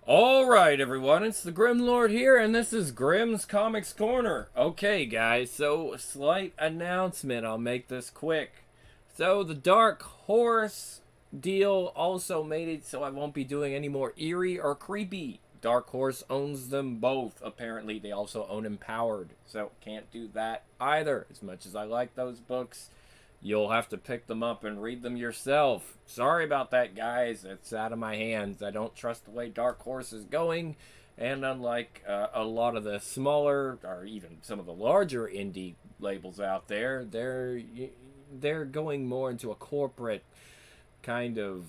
Alright, everyone, it's the Grim Lord here, and this is Grimm's Comics Corner. Okay, guys, so slight announcement. I'll make this quick. So, the Dark Horse deal also made it so I won't be doing any more Eerie or Creepy. Dark Horse owns them both. Apparently, they also own Empowered, so can't do that either. As much as I like those books, you'll have to pick them up and read them yourself. Sorry about that, guys. It's out of my hands. I don't trust the way Dark Horse is going. And unlike a lot of the smaller, or even some of the larger indie labels out there, they're going more into a corporate kind of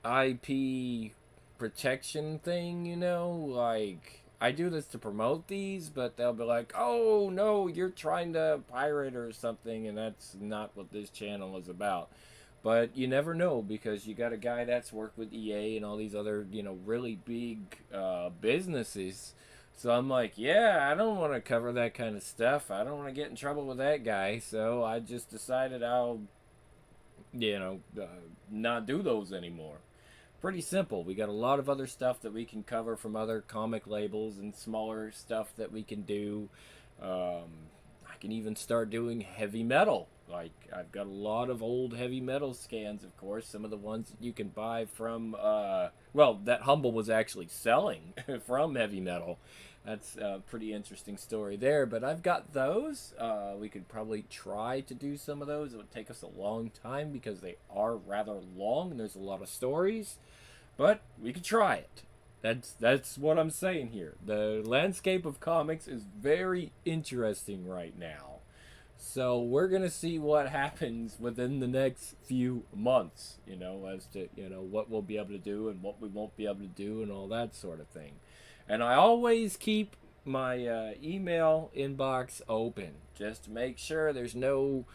IP protection thing, like I do this to promote these, but they'll be like, "Oh no, you're trying to pirate or something," and that's not what this channel is about. But you never know, because you got a guy that's worked with EA and all these other, really big businesses. So I'm like, yeah, I don't want to cover that kind of stuff. I don't want to get in trouble with that guy. So I just decided I'll, not do those anymore. Pretty simple. We got a lot of other stuff that we can cover from other comic labels and smaller stuff that we can do. I can even start doing heavy metal. Like, I've got a lot of old heavy metal scans, of course. Some of the ones that you can buy from, that Humble was actually selling from heavy metal. That's a pretty interesting story there. But I've got those. We could probably try to do some of those. It would take us a long time because they are rather long and there's a lot of stories. But we could try it. That's what I'm saying here. The landscape of comics is very interesting right now. So we're gonna see what happens within the next few months, as to what we'll be able to do and what we won't be able to do and all that sort of thing. And I always keep my email inbox open just to make sure there's no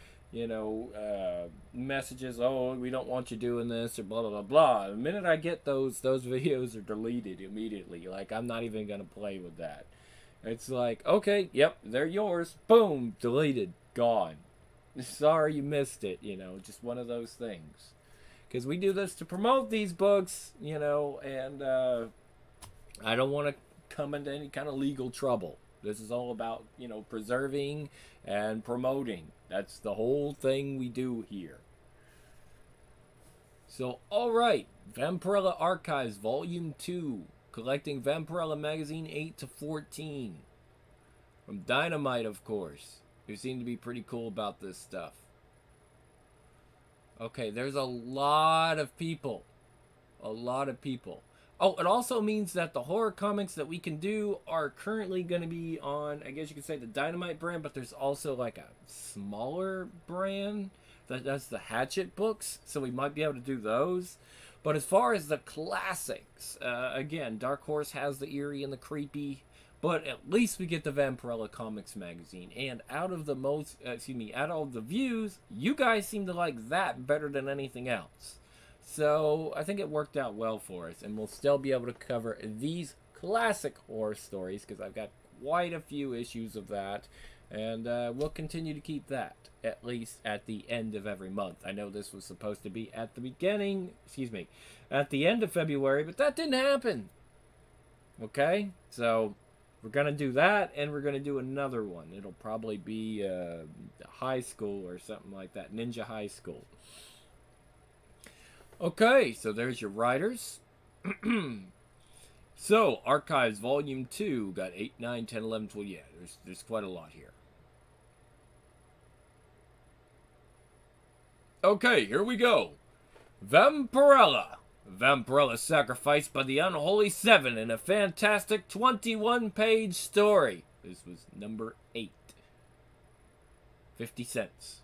messages. Oh, we don't want you doing this or blah blah blah blah. The minute I get those videos are deleted immediately. Like, I'm not even gonna play with that. It's like, okay, yep, they're yours. Boom, deleted, gone. Sorry you missed it. Just one of those things. Because we do this to promote these books, and I don't want to come into any kind of legal trouble. This is all about, preserving and promoting. That's the whole thing we do here. So, alright, Vampirella Archives Volume 2, collecting Vampirella Magazine 8 to 14. From Dynamite, of course, who seem to be pretty cool about this stuff. Okay, there's a lot of people. A lot of people. Oh, it also means that the horror comics that we can do are currently going to be on, I guess you could say, the Dynamite brand, but there's also like a smaller brand that's the Hatchet books, so we might be able to do those. But as far as the classics, again, Dark Horse has the Eerie and the Creepy, but at least we get the Vampirella Comics magazine. And out of the out of the views, you guys seem to like that better than anything else. So I think it worked out well for us, and we'll still be able to cover these classic horror stories because I've got quite a few issues of that, and we'll continue to keep that at least at the end of every month. I know this was supposed to be at the at the end of February, but that didn't happen. Okay, so we're gonna do that, and we're gonna do another one. It'll probably be high school or something like that, Ninja High School. Okay, so there's your writers. So, Archives Volume 2 got 8, 9, 10, 11, 12. Yeah, there's quite a lot here. Okay, here we go. Vampirella. Vampirella sacrificed by the Unholy Seven in a fantastic 21-page story. This was number 8. 50 cents.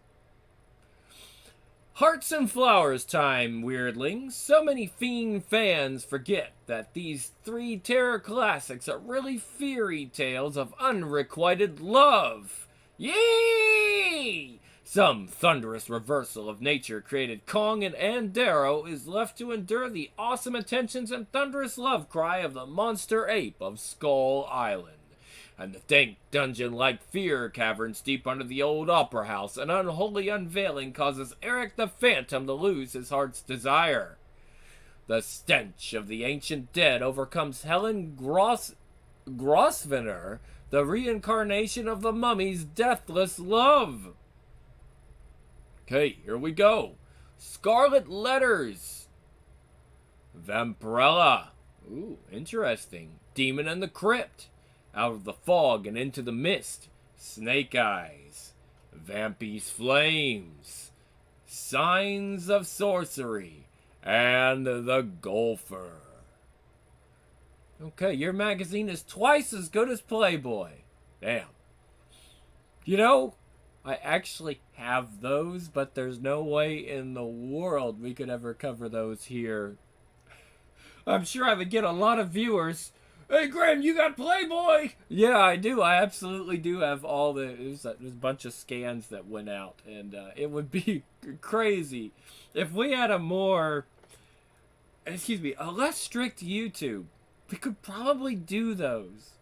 Hearts and Flowers time, weirdlings. So many Fiend fans forget that these 3 terror classics are really fairy tales of unrequited love. Yay! Some thunderous reversal of nature-created Kong and Andero is left to endure the awesome attentions and thunderous love cry of the monster ape of Skull Island. And the dank dungeon-like fear caverns deep under the old opera house, an unholy unveiling causes Eric the Phantom to lose his heart's desire. The stench of the ancient dead overcomes Helen Grosvenor, the reincarnation of the mummy's deathless love. Okay, here we go. Scarlet Letters. Vampirella. Ooh, interesting. Demon in the Crypt. Out of the fog and into the mist. Snake Eyes. Vampy's Flames. Signs of Sorcery. And the Golfer. Okay, your magazine is twice as good as Playboy. Damn. You know, I actually have those, but there's no way in the world we could ever cover those here. I'm sure I would get a lot of viewers. Hey, Graham, you got Playboy? Yeah, I do. I absolutely do have all the... There's a bunch of scans that went out, and it would be crazy if we had a more... a less strict YouTube. We could probably do those.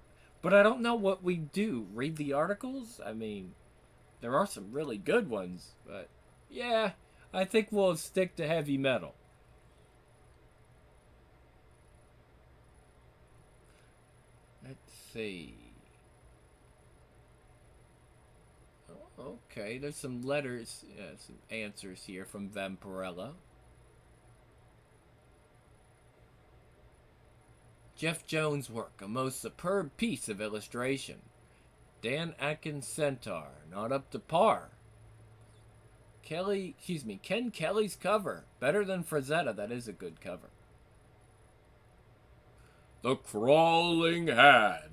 But I don't know what we do. Read the articles? I mean, there are some really good ones. But, yeah, I think we'll stick to heavy metal. Let's see. Oh, okay, there's some letters, some answers here from Vampirella. Jeff Jones' work, a most superb piece of illustration. Dan Atkins Centaur, not up to par. Ken Kelly's cover, better than Frazetta, that is a good cover. The Crawling Hand.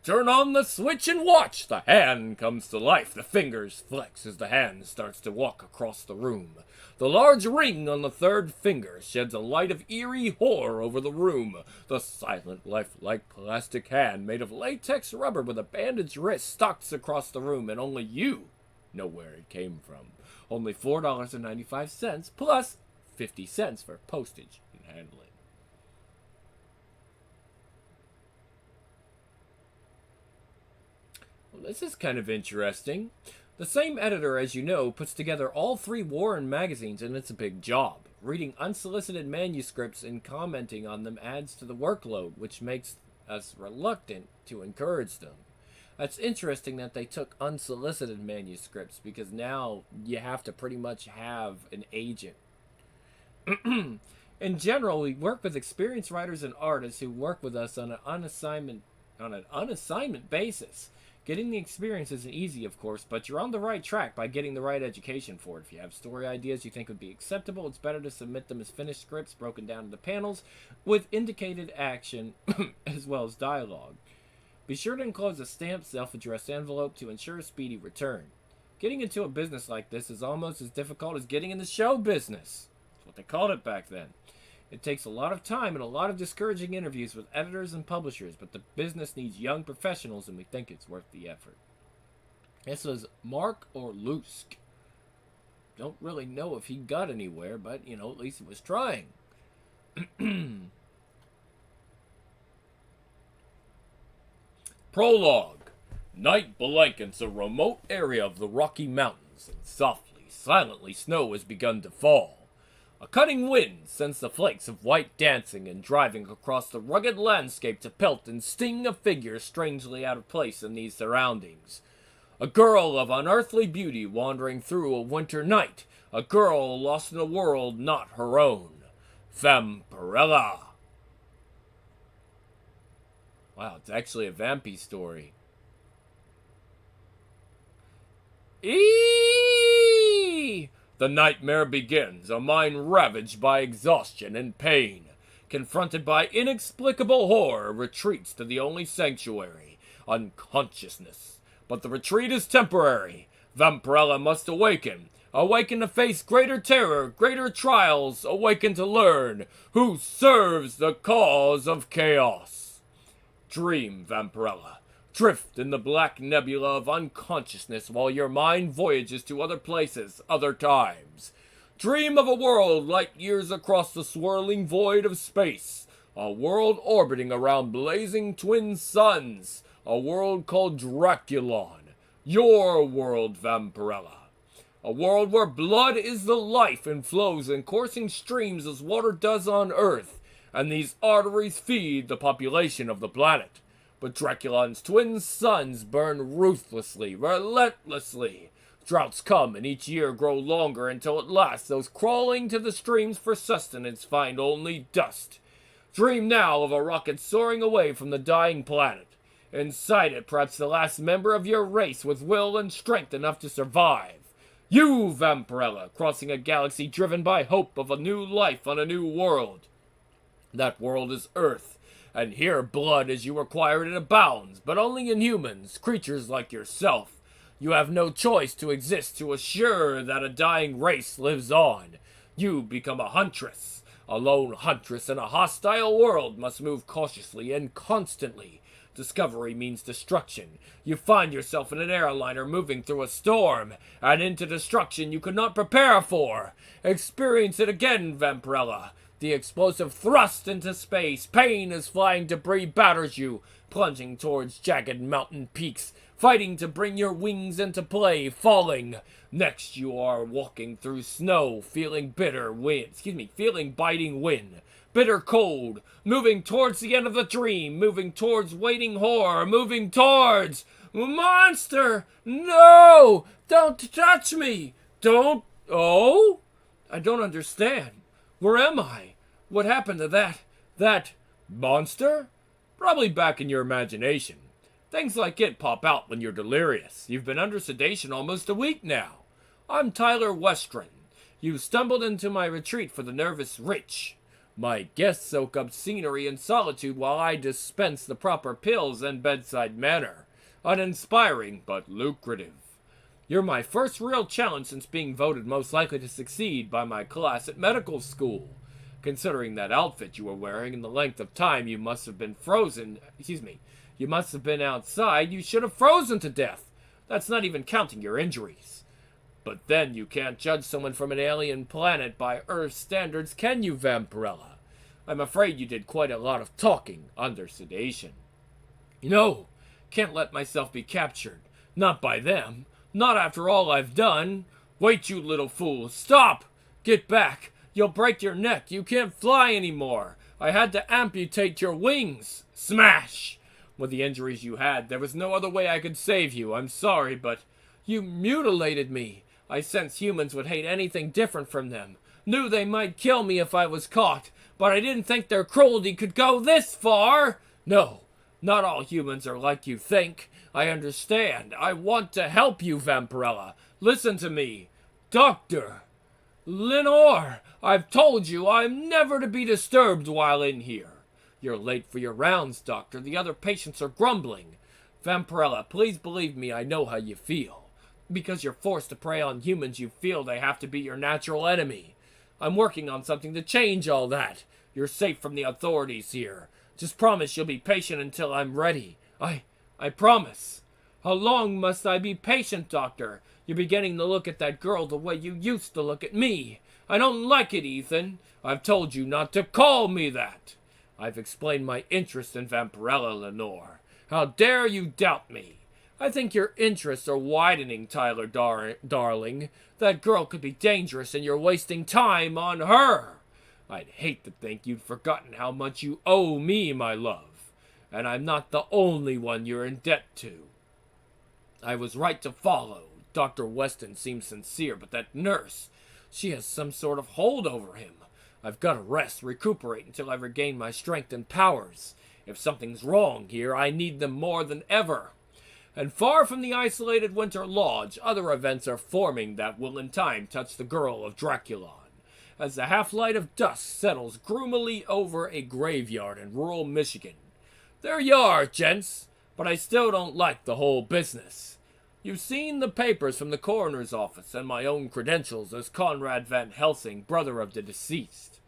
Turn on the switch and watch. The hand comes to life. The fingers flex as the hand starts to walk across the room. The large ring on the third finger sheds a light of eerie horror over the room. The silent, lifelike plastic hand made of latex rubber with a bandaged wrist stalks across the room, and only you know where it came from. Only $4.95 plus 50 cents for postage and handling. Well, this is kind of interesting. The same editor, as you know, puts together all 3 Warren magazines, and it's a big job. Reading unsolicited manuscripts and commenting on them adds to the workload, which makes us reluctant to encourage them. It's interesting that they took unsolicited manuscripts, because now you have to pretty much have an agent. In general, we work with experienced writers and artists who work with us on an unassignment basis. Getting the experience isn't easy, of course, but you're on the right track by getting the right education for it. If you have story ideas you think would be acceptable, it's better to submit them as finished scripts broken down into panels with indicated action as well as dialogue. Be sure to enclose a stamped self-addressed envelope to ensure a speedy return. Getting into a business like this is almost as difficult as getting in the show business. That's what they called it back then. It takes a lot of time and a lot of discouraging interviews with editors and publishers, but the business needs young professionals, and we think it's worth the effort. This was Mark Orlusk. Don't really know if he got anywhere, but, at least he was trying. Prologue. Night blankets a remote area of the Rocky Mountains, and softly, silently snow has begun to fall. A cutting wind sends the flakes of white dancing and driving across the rugged landscape to pelt and sting a figure strangely out of place in these surroundings. A girl of unearthly beauty wandering through a winter night. A girl lost in a world not her own. Vampirella. Wow, it's actually a vampy story. Eeeeee! The nightmare begins, a mind ravaged by exhaustion and pain. Confronted by inexplicable horror, retreats to the only sanctuary, unconsciousness. But the retreat is temporary. Vampirella must awaken. Awaken to face greater terror, greater trials. Awaken to learn who serves the cause of chaos. Dream, Vampirella. Drift in the black nebula of unconsciousness while your mind voyages to other places, other times. Dream of a world light years across the swirling void of space. A world orbiting around blazing twin suns. A world called Draculon. Your world, Vampirella. A world where blood is the life and flows in coursing streams as water does on Earth, and these arteries feed the population of the planet. But Draculan's twin suns burn ruthlessly, relentlessly. Droughts come and each year grow longer until at last those crawling to the streams for sustenance find only dust. Dream now of a rocket soaring away from the dying planet. Inside it, perhaps the last member of your race with will and strength enough to survive. You, Vampirella, crossing a galaxy driven by hope of a new life on a new world. That world is Earth, and here blood as you require it abounds, but only in humans, creatures like yourself. You have no choice to exist to assure that a dying race lives on. You become a huntress. A lone huntress in a hostile world must move cautiously and constantly. Discovery means destruction. You find yourself in an airliner moving through a storm, and into destruction you could not prepare for. Experience it again, Vampirella. The explosive thrust into space, pain as flying debris batters you, plunging towards jagged mountain peaks, fighting to bring your wings into play, falling. Next you are walking through snow, feeling feeling biting wind. Bitter cold, moving towards the end of the dream, moving towards waiting horror, moving towards... Monster! No! Don't touch me! Don't... Oh? I don't understand. Where am I? What happened to that monster? Probably back in your imagination. Things like it pop out when you're delirious. You've been under sedation almost a week now. I'm Tyler Westron. You stumbled into my retreat for the nervous rich. My guests soak up scenery and solitude while I dispense the proper pills and bedside manner. Uninspiring, but lucrative. You're my first real challenge since being voted most likely to succeed by my class at medical school. Considering that outfit you were wearing and the length of time you must have been you must have been outside, you should have frozen to death. That's not even counting your injuries. But then you can't judge someone from an alien planet by Earth's standards, can you, Vampirella? I'm afraid you did quite a lot of talking under sedation. No, can't let myself be captured. Not by them. Not after all I've done. Wait, you little fool. Stop! Get back. You'll break your neck. You can't fly anymore. I had to amputate your wings. Smash! With the injuries you had, there was no other way I could save you. I'm sorry, but you mutilated me. I sensed humans would hate anything different from them. Knew they might kill me if I was caught, but I didn't think their cruelty could go this far. No, not all humans are like you think. I understand. I want to help you, Vampirella. Listen to me. Doctor. Lenore, I've told you I'm never to be disturbed while in here. You're late for your rounds, Doctor. The other patients are grumbling. Vampirella, please believe me, I know how you feel. Because you're forced to prey on humans, you feel they have to be your natural enemy. I'm working on something to change all that. You're safe from the authorities here. Just promise you'll be patient until I'm ready. I promise. How long must I be patient, Doctor? You're beginning to look at that girl the way you used to look at me. I don't like it, Ethan. I've told you not to call me that. I've explained my interest in Vampirella, Lenore. How dare you doubt me? I think your interests are widening, Tyler, darling. That girl could be dangerous and you're wasting time on her. I'd hate to think you'd forgotten how much you owe me, my love. And I'm not the only one you're in debt to. I was right to follow. Dr. Weston seems sincere, but that nurse, she has some sort of hold over him. I've got to rest, recuperate until I regain my strength and powers. If something's wrong here, I need them more than ever. And far from the isolated winter lodge, other events are forming that will in time touch the girl of Draculon. As the half-light of dusk settles gloomily over a graveyard in rural Michigan. There you are, gents, but I still don't like the whole business. You've seen the papers from the coroner's office and my own credentials as Conrad Van Helsing, brother of the deceased.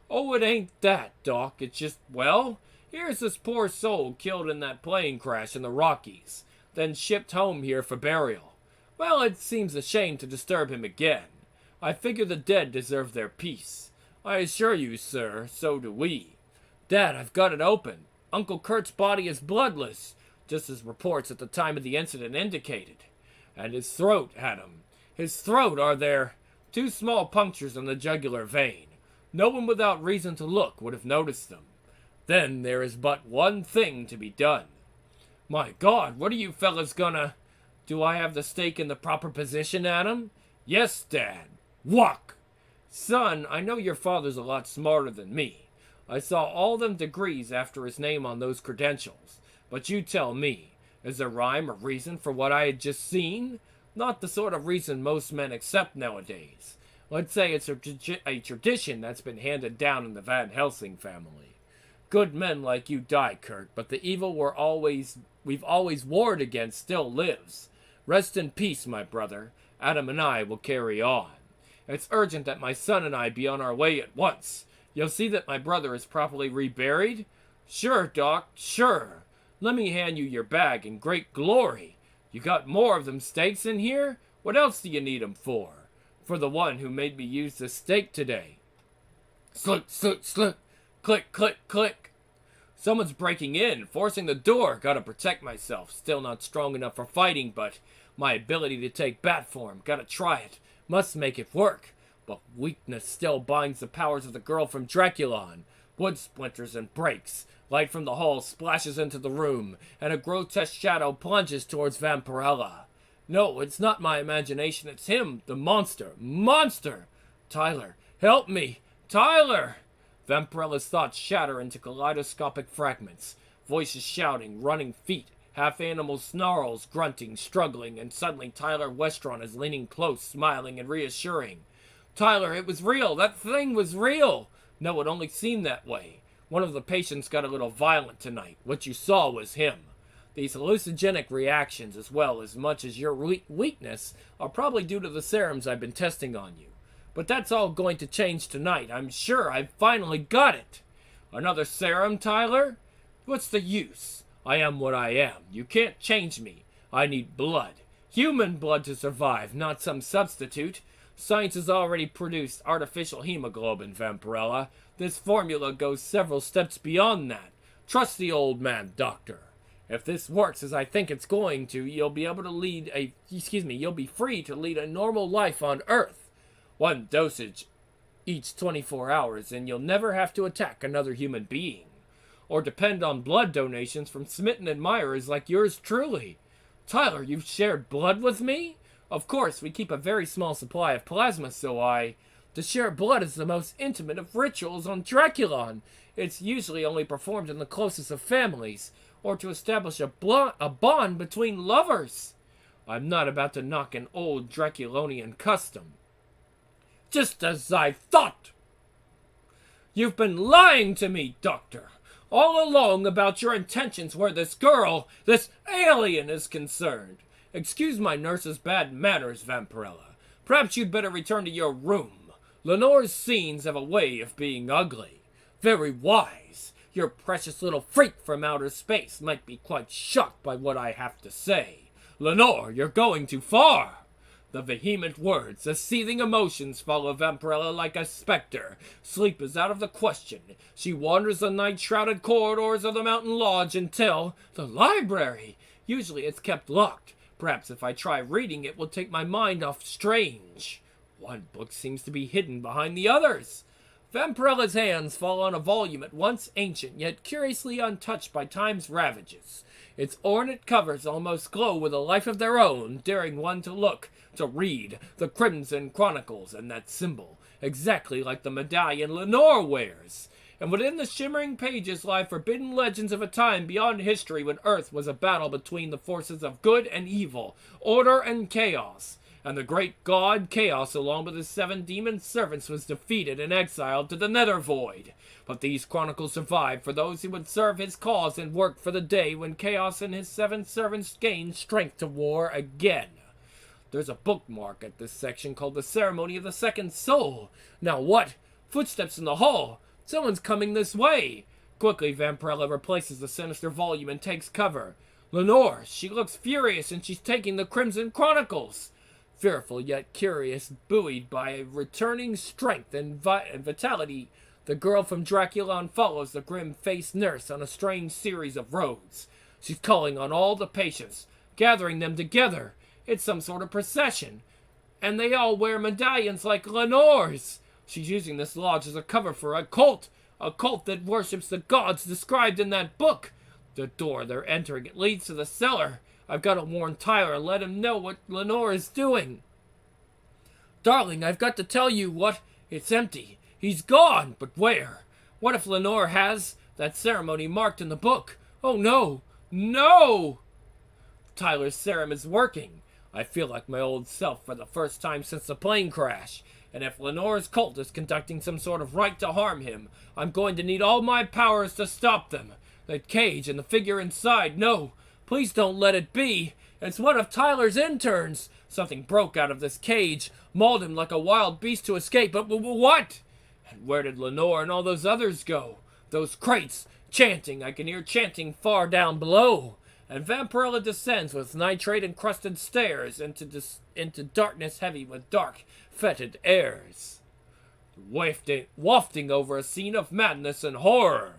Oh, it ain't that, Doc. It's just, well, here's this poor soul killed in that plane crash in the Rockies, then shipped home here for burial. Well, it seems a shame to disturb him again. I figure the dead deserve their peace. I assure you, sir, so do we. Dad, I've got it open. Uncle Kurt's body is bloodless, just as reports at the time of the incident indicated. And his throat had him. His throat are there 2 small punctures in the jugular vein. No one without reason to look would have noticed them. Then there is but one thing to be done. My God, what are you fellas gonna... Do I have the stake in the proper position, Adam? Yes, Dad. Walk! Son, I know your father's a lot smarter than me. I saw all them degrees after his name on those credentials. But you tell me, is there rhyme or reason for what I had just seen? Not the sort of reason most men accept nowadays. Let's say it's a tradition that's been handed down in the Van Helsing family. Good men like you die, Kurt, but the evil we've always warred against still lives. Rest in peace, my brother. Adam and I will carry on. It's urgent that my son and I be on our way at once. You'll see that my brother is properly reburied? Sure, Doc, sure. Let me hand you your bag in great glory. You got more of them stakes in here? What else do you need 'em for? For the one who made me use the stake today. Slip, slip, slip. Click, click, click. Someone's breaking in, forcing the door. Gotta protect myself. Still not strong enough for fighting, but my ability to take bat form. Gotta try it. Must make it work. But weakness still binds the powers of the girl from Draculon. Wood splinters and breaks. Light from the hall splashes into the room, and a grotesque shadow plunges towards Vampirella. No, it's not my imagination. It's him, the monster. Monster! Tyler, help me! Tyler! Vampirella's thoughts shatter into kaleidoscopic fragments. Voices shouting, running feet, half-animal snarls, grunting, struggling, and suddenly Tyler Westron is leaning close, smiling and reassuring. Tyler, it was real! That thing was real! No, it only seemed that way. One of the patients got a little violent tonight. What you saw was him. These hallucinogenic reactions, as well as much as your weakness, are probably due to the serums I've been testing on you. But that's all going to change tonight. I'm sure I've finally got it. Another serum, Tyler? What's the use? I am what I am. You can't change me. I need blood. Human blood to survive, not some substitute. Science has already produced artificial hemoglobin, Vampirella. This formula goes several steps beyond that. Trust the old man, Doctor. If this works as I think it's going to, you'll be free to lead a normal life on Earth. 1 dosage each 24 hours, and you'll never have to attack another human being. Or depend on blood donations from smitten admirers like yours truly. Tyler, you've shared blood with me? Of course, we keep a very small supply of plasma, to share blood is the most intimate of rituals on Draculon. It's usually only performed in the closest of families, or to establish a bond between lovers. I'm not about to knock an old Draculonian custom. Just as I thought! You've been lying to me, Doctor, all along about your intentions where this girl, this alien, is concerned. Excuse my nurse's bad manners, Vampirella. Perhaps you'd better return to your room. Lenore's scenes have a way of being ugly. Very wise. Your precious little freak from outer space might be quite shocked by what I have to say. Lenore, you're going too far. The vehement words, the seething emotions follow Vampirella like a specter. Sleep is out of the question. She wanders the night-shrouded corridors of the mountain lodge until the library. Usually it's kept locked. Perhaps if I try reading it will take my mind off strange. One book seems to be hidden behind the others. Vampirella's hands fall on a volume at once ancient, yet curiously untouched by time's ravages. Its ornate covers almost glow with a life of their own, daring one to look, to read, the Crimson Chronicles, and that symbol, exactly like the medallion Lenore wears. And within the shimmering pages lie forbidden legends of a time beyond history when Earth was a battle between the forces of good and evil, order and chaos. And the great god Chaos, along with his 7 demon servants, was defeated and exiled to the nether void. But these chronicles survive for those who would serve his cause and work for the day when Chaos and his 7 servants gained strength to war again. There's a bookmark at this section called The Ceremony of the Second Soul. Now what? Footsteps in the hall. Someone's coming this way. Quickly, Vampirella replaces the sinister volume and takes cover. Lenore, she looks furious and she's taking the Crimson Chronicles. Fearful yet curious, buoyed by returning strength and vitality, the girl from Draculon follows the grim-faced nurse on a strange series of roads. She's calling on all the patients, gathering them together. It's some sort of procession. and they all wear medallions like Lenore's. She's using this lodge as a cover for a cult that worships the gods described in that book. The door they're entering, it leads to the cellar. I've got to warn Tyler and let him know what Lenore is doing. Darling, I've got to tell you what. It's empty. He's gone, but where? What if Lenore has that ceremony marked in the book? Oh no! No! Tyler's serum is working. I feel like my old self for the first time since the plane crash. And if Lenore's cult is conducting some sort of rite to harm him, I'm going to need all my powers to stop them. That cage and the figure inside, no, please don't let it be. It's one of Tyler's interns. Something broke out of this cage, mauled him like a wild beast to escape. But what? And where did Lenore and all those others go? Those crates, chanting. I can hear chanting far down below. And Vampirella descends with nitrate-encrusted stairs into darkness heavy with dark, fetid airs, wafting over a scene of madness and horror.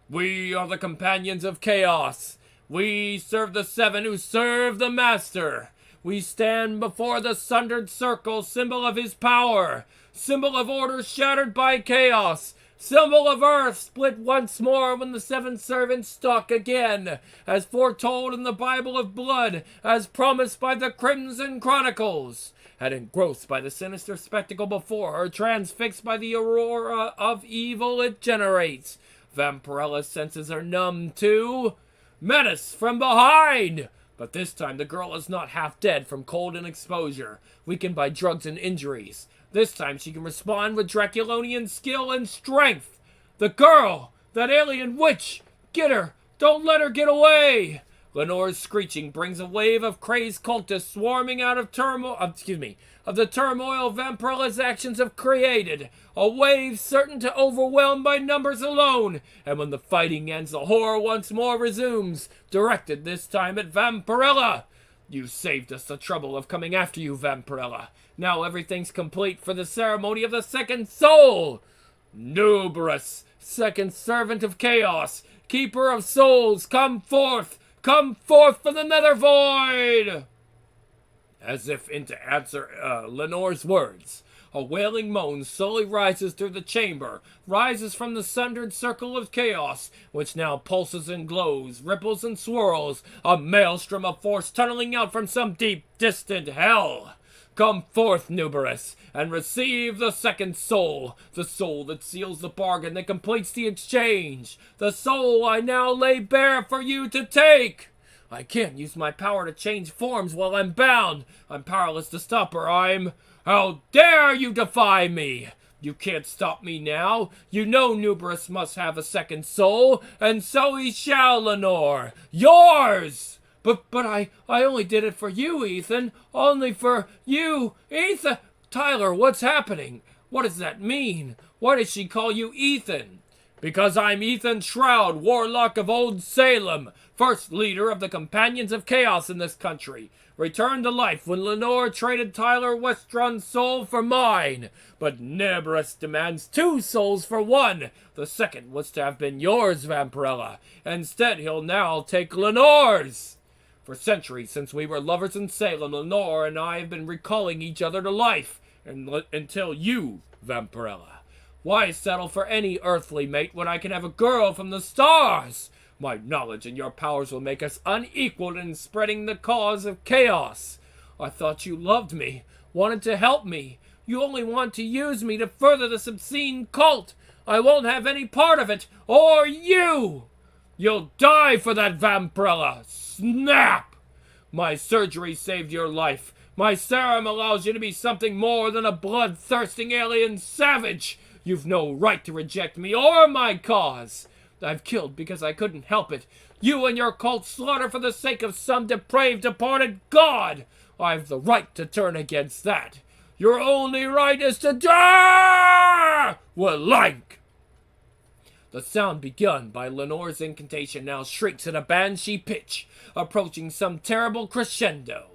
We are the companions of chaos. We serve the seven who serve the master. We stand before the sundered circle, symbol of his power, symbol of order shattered by chaos, symbol of earth split once more when the seven servants stalk again, as foretold in the Bible of blood, as promised by the Crimson Chronicles. And engrossed by the sinister spectacle before her, transfixed by the aurora of evil it generates, Vampirella's senses are numb to menace from behind. But this time the girl is not half dead from cold and exposure, weakened by drugs and injuries. This time she can respond with Draculonian skill and strength. The girl! That alien witch! Get her! Don't let her get away! Lenore's screeching brings a wave of crazed cultists swarming out of the turmoil Vampirella's actions have created. A wave certain to overwhelm by numbers alone. And when the fighting ends, the horror once more resumes, directed this time at Vampirella. You saved us the trouble of coming after you, Vampirella. Now everything's complete for the ceremony of the second soul. Nuberus, second servant of chaos, keeper of souls, come forth! Come forth from the nether void! As if to answer Lenore's words, a wailing moan slowly rises through the chamber, rises from the sundered circle of chaos, which now pulses and glows, ripples and swirls, a maelstrom of force tunneling out from some deep, distant hell. Come forth, Nuberus, and receive the second soul, the soul that seals the bargain that completes the exchange, the soul I now lay bare for you to take. I can't use my power to change forms while I'm bound. I'm powerless to stop her. How dare you defy me? You can't stop me now. You know Nuberus must have a second soul, and so he shall, Lenore. Yours! But I only did it for you, Ethan. Only for you, Ethan. Tyler, what's happening? What does that mean? Why does she call you Ethan? Because I'm Ethan Shroud, warlock of Old Salem, first leader of the Companions of Chaos in this country. Returned to life when Lenore traded Tyler Westron's soul for mine. But Nuberus demands 2 souls for 1. The second was to have been yours, Vampirella. Instead, he'll now take Lenore's. For centuries since we were lovers in Salem, Lenore and I have been recalling each other to life, until you, Vampirella. Why settle for any earthly mate when I can have a girl from the stars? My knowledge and your powers will make us unequaled in spreading the cause of chaos. I thought you loved me, wanted to help me. You only want to use me to further this obscene cult. I won't have any part of it, or you! You'll die for that, Vampirella! Snap! My surgery saved your life. My serum allows you to be something more than a blood-thirsting alien savage. You've no right to reject me or my cause. I've killed because I couldn't help it. You and your cult slaughter for the sake of some depraved, departed god. I've the right to turn against that. Your only right is to die! Like. The sound begun by Lenore's incantation now shrieks at a banshee pitch, approaching some terrible crescendo.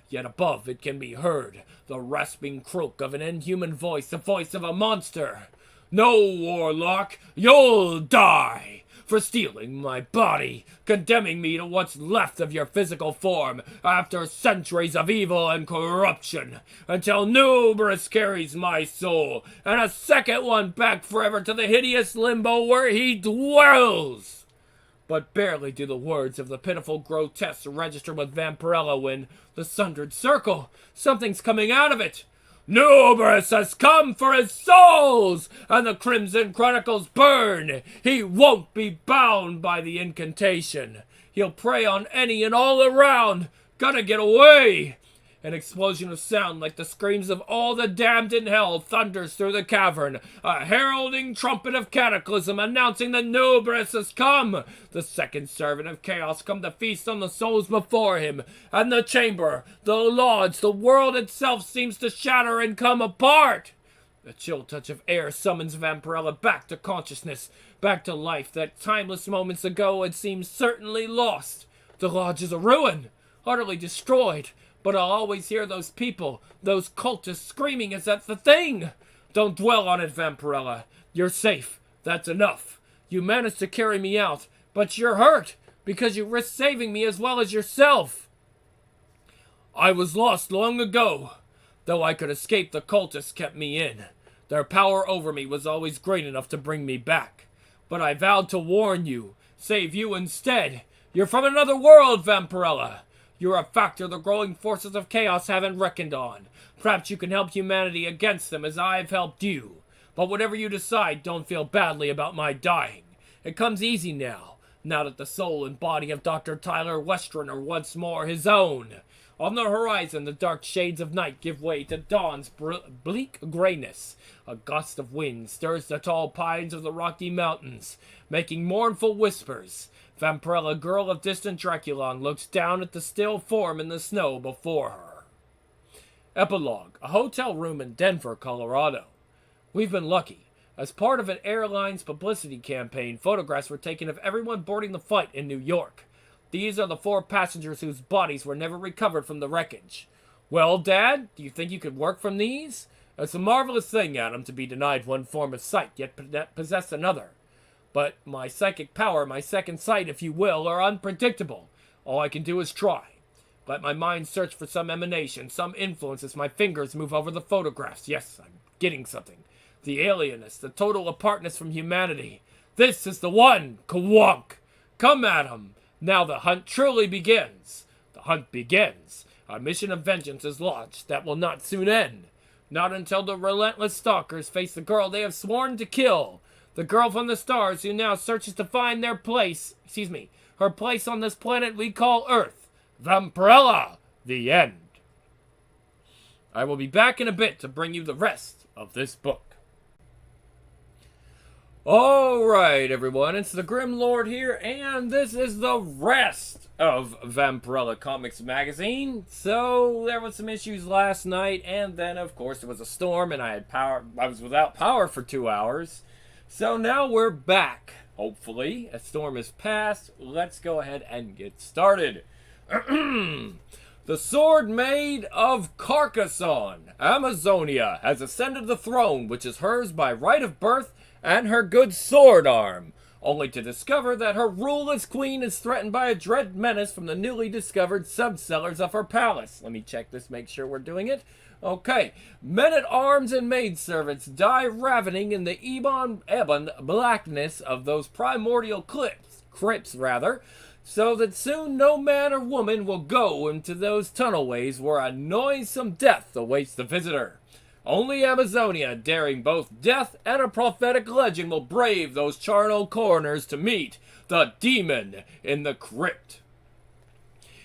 Yet above it can be heard the rasping croak of an inhuman voice, the voice of a monster. No, warlock, you'll die! for stealing my body, condemning me to what's left of your physical form after centuries of evil and corruption, until Numerous carries my soul, and a second one back forever to the hideous limbo where he dwells. But barely do the words of the pitiful grotesque register with Vampirella when, the sundered circle, something's coming out of it. Numerous has come for his souls, and the Crimson Chronicles burn. He won't be bound by the incantation. He'll prey on any and all around. Gotta get away. An explosion of sound like the screams of all the damned in hell thunders through the cavern, a heralding trumpet of cataclysm announcing that Numerous has come, the second servant of chaos come to feast on the souls before him, and the chamber, the lodge, the world itself seems to shatter and come apart. The chill touch of air summons Vampirella back to consciousness, back to life that timeless moments ago had seemed certainly lost. The lodge is a ruin, utterly destroyed. But I'll always hear those people, those cultists screaming as that's the thing. Don't dwell on it, Vampirella. You're safe. That's enough. You managed to carry me out, but you're hurt because you risked saving me as well as yourself. I was lost long ago. Though I could escape, the cultists kept me in. Their power over me was always great enough to bring me back. But I vowed to warn you, save you instead. You're from another world, Vampirella. You're a factor the growing forces of chaos haven't reckoned on. Perhaps you can help humanity against them as I've helped you. But whatever you decide, don't feel badly about my dying. It comes easy now that the soul and body of Dr. Tyler Westron are once more his own. On the horizon, the dark shades of night give way to dawn's bleak grayness. A gust of wind stirs the tall pines of the Rocky Mountains, making mournful whispers. Vampirella, girl of distant Draculon, looks down at the still form in the snow before her. Epilogue. A hotel room in Denver, Colorado. We've been lucky. As part of an airline's publicity campaign, photographs were taken of everyone boarding the flight in New York. These are the 4 passengers whose bodies were never recovered from the wreckage. Well, Dad, do you think you could work from these? It's a marvelous thing, Adam, to be denied one form of sight, yet possess another. But my psychic power, my second sight, if you will, are unpredictable. All I can do is try. Let my mind search for some emanation, some influence as my fingers move over the photographs. Yes, I'm getting something. The alienness, the total apartness from humanity. This is the one, Kwonk. Come, Adam. Now the hunt truly begins. The hunt begins. Our mission of vengeance is launched. That will not soon end. Not until the relentless stalkers face the girl they have sworn to kill. The girl from the stars who now searches to find her place on this planet we call Earth. Vampirella, the end. I will be back in a bit to bring you the rest of this book. Alright, everyone, it's the Grim Lord here, and this is the rest of Vampirella Comics Magazine. So, there was some issues last night, and then, of course, there was a storm, and I was without power for 2 hours. So now we're back, hopefully. A storm has passed. Let's go ahead and get started. The Sword Maid of Carcassonne, Amazonia, has ascended the throne, which is hers by right of birth and her good sword arm, only to discover that her rule as queen is threatened by a dread menace from the newly discovered subcellars of her palace. Let me check this, make sure we're doing it. Okay, men-at-arms and maidservants die ravening in the ebon blackness of those primordial crypts, so that soon no man or woman will go into those tunnelways where a noisome death awaits the visitor. Only Amazonia, daring both death and a prophetic legend, will brave those charnel corners to meet the demon in the crypt.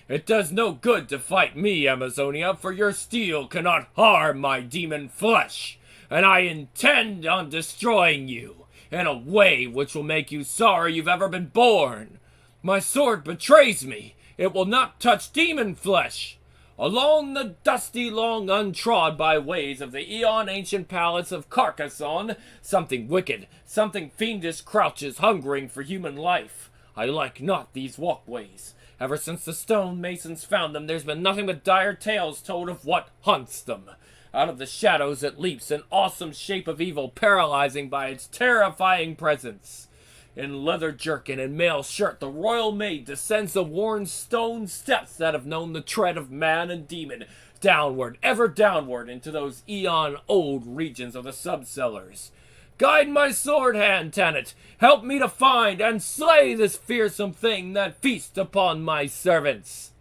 It does no good to fight me, Amazonia, for your steel cannot harm my demon flesh, and I intend on destroying you in a way which will make you sorry you've ever been born. My sword betrays me. It will not touch demon flesh. Along the dusty, long untrod by ways of the eon-ancient palace of Carcassonne, something wicked, something fiendish crouches, hungering for human life. I like not these walkways. Ever since the stone masons found them, there's been nothing but dire tales told of what hunts them. Out of the shadows it leaps, an awesome shape of evil, paralyzing by its terrifying presence. In leather jerkin and mail shirt, the royal maid descends the worn stone steps that have known the tread of man and demon, downward, ever downward, into those eon-old regions of the subcellars. Guide my sword hand, Tanit. Help me to find and slay this fearsome thing that feasts upon my servants.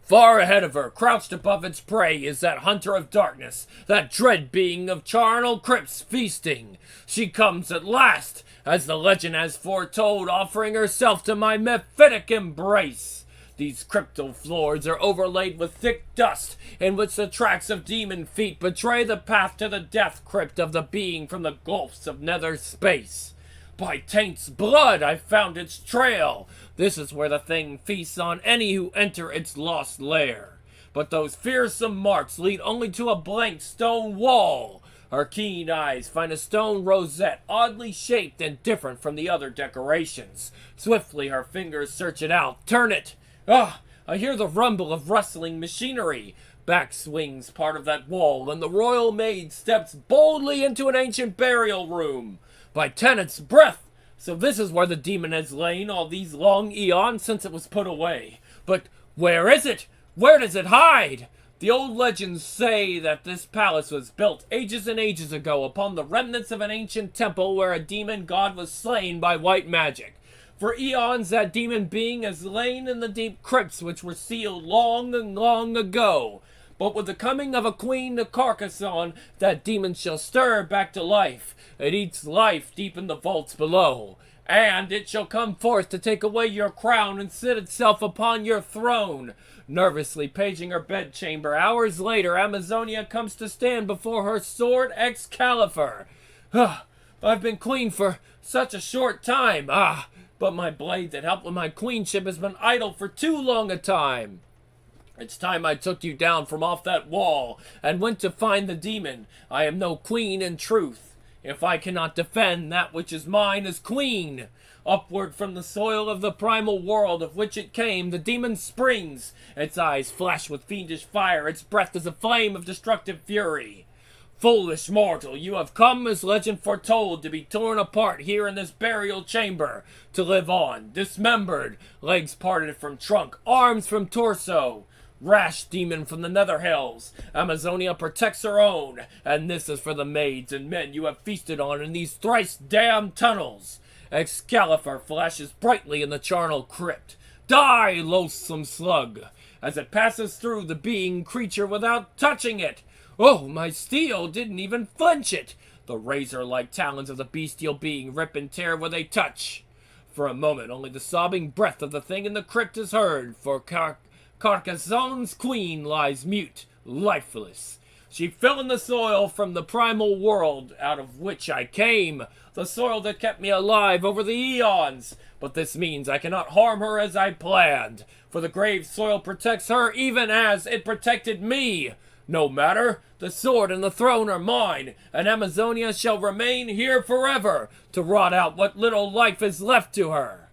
Far ahead of her, crouched above its prey, is that hunter of darkness, that dread being of charnel crypts feasting. She comes at last, as the legend has foretold, offering herself to my mephitic embrace. These cryptal floors are overlaid with thick dust, in which the tracks of demon feet betray the path to the death crypt of the being from the gulfs of nether space. By Taint's blood I found its trail. This is where the thing feasts on any who enter its lost lair. But those fearsome marks lead only to a blank stone wall. Her keen eyes find a stone rosette oddly shaped and different from the other decorations. Swiftly her fingers search it out. Turn it. Ah, I hear the rumble of rustling machinery. Back swings part of that wall, and the royal maid steps boldly into an ancient burial room. By Tanit's breath! So this is where the demon has lain all these long eons since it was put away. But where is it? Where does it hide? The old legends say that this palace was built ages and ages ago upon the remnants of an ancient temple where a demon god was slain by white magic. For eons that demon being has lain in the deep crypts which were sealed long and long ago. But with the coming of a queen to Carcassonne, that demon shall stir back to life. It eats life deep in the vaults below. And it shall come forth to take away your crown and sit itself upon your throne. Nervously paging her bedchamber, hours later, Amazonia comes to stand before her sword Excalibur. I've been queen for such a short time. But my blade that helped with my queenship has been idle for too long a time. It's time I took you down from off that wall and went to find the demon. I am no queen in truth, if I cannot defend that which is mine as queen. Upward from the soil of the primal world of which it came, the demon springs. Its eyes flash with fiendish fire, its breath is a flame of destructive fury. Foolish mortal, you have come as legend foretold to be torn apart here in this burial chamber, to live on, dismembered, legs parted from trunk, arms from torso. Rash demon from the nether hells, Amazonia protects her own, and this is for the maids and men you have feasted on in these thrice damned tunnels. Excalibur flashes brightly in the charnel crypt. Die, loathsome slug, as it passes through the being creature without touching it. Oh, my steel didn't even flinch it. The razor-like talons of the bestial being rip and tear where they touch. For a moment, only the sobbing breath of the thing in the crypt is heard, for Carcassonne's queen lies mute, lifeless. She fell in the soil from the primal world out of which I came, the soil that kept me alive over the eons. But this means I cannot harm her as I planned, for the grave soil protects her even as it protected me. No matter, the sword and the throne are mine, and Amazonia shall remain here forever to rot out what little life is left to her.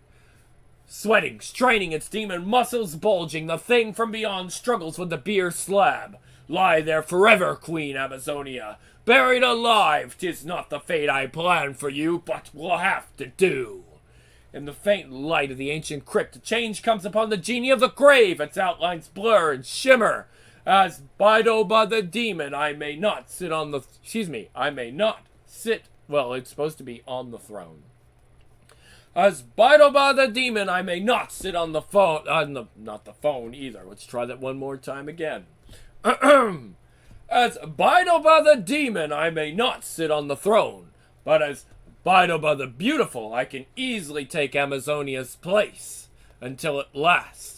Sweating, straining, its demon muscles bulging, the thing from beyond struggles with the beer slab. Lie there forever, Queen Amazonia. Buried alive, 'tis not the fate I planned for you, but will have to do. In the faint light of the ancient crypt, a change comes upon the genie of the grave, its outlines blur and shimmer. As Bido the demon, I may not sit on the... I may not sit... Well, it's supposed to be on the throne. As Bido the demon, I may not sit on the phone... not the phone either. Let's try that one more time again. As Bido the demon, I may not sit on the throne. But as Bido the beautiful, I can easily take Amazonia's place. Until it lasts.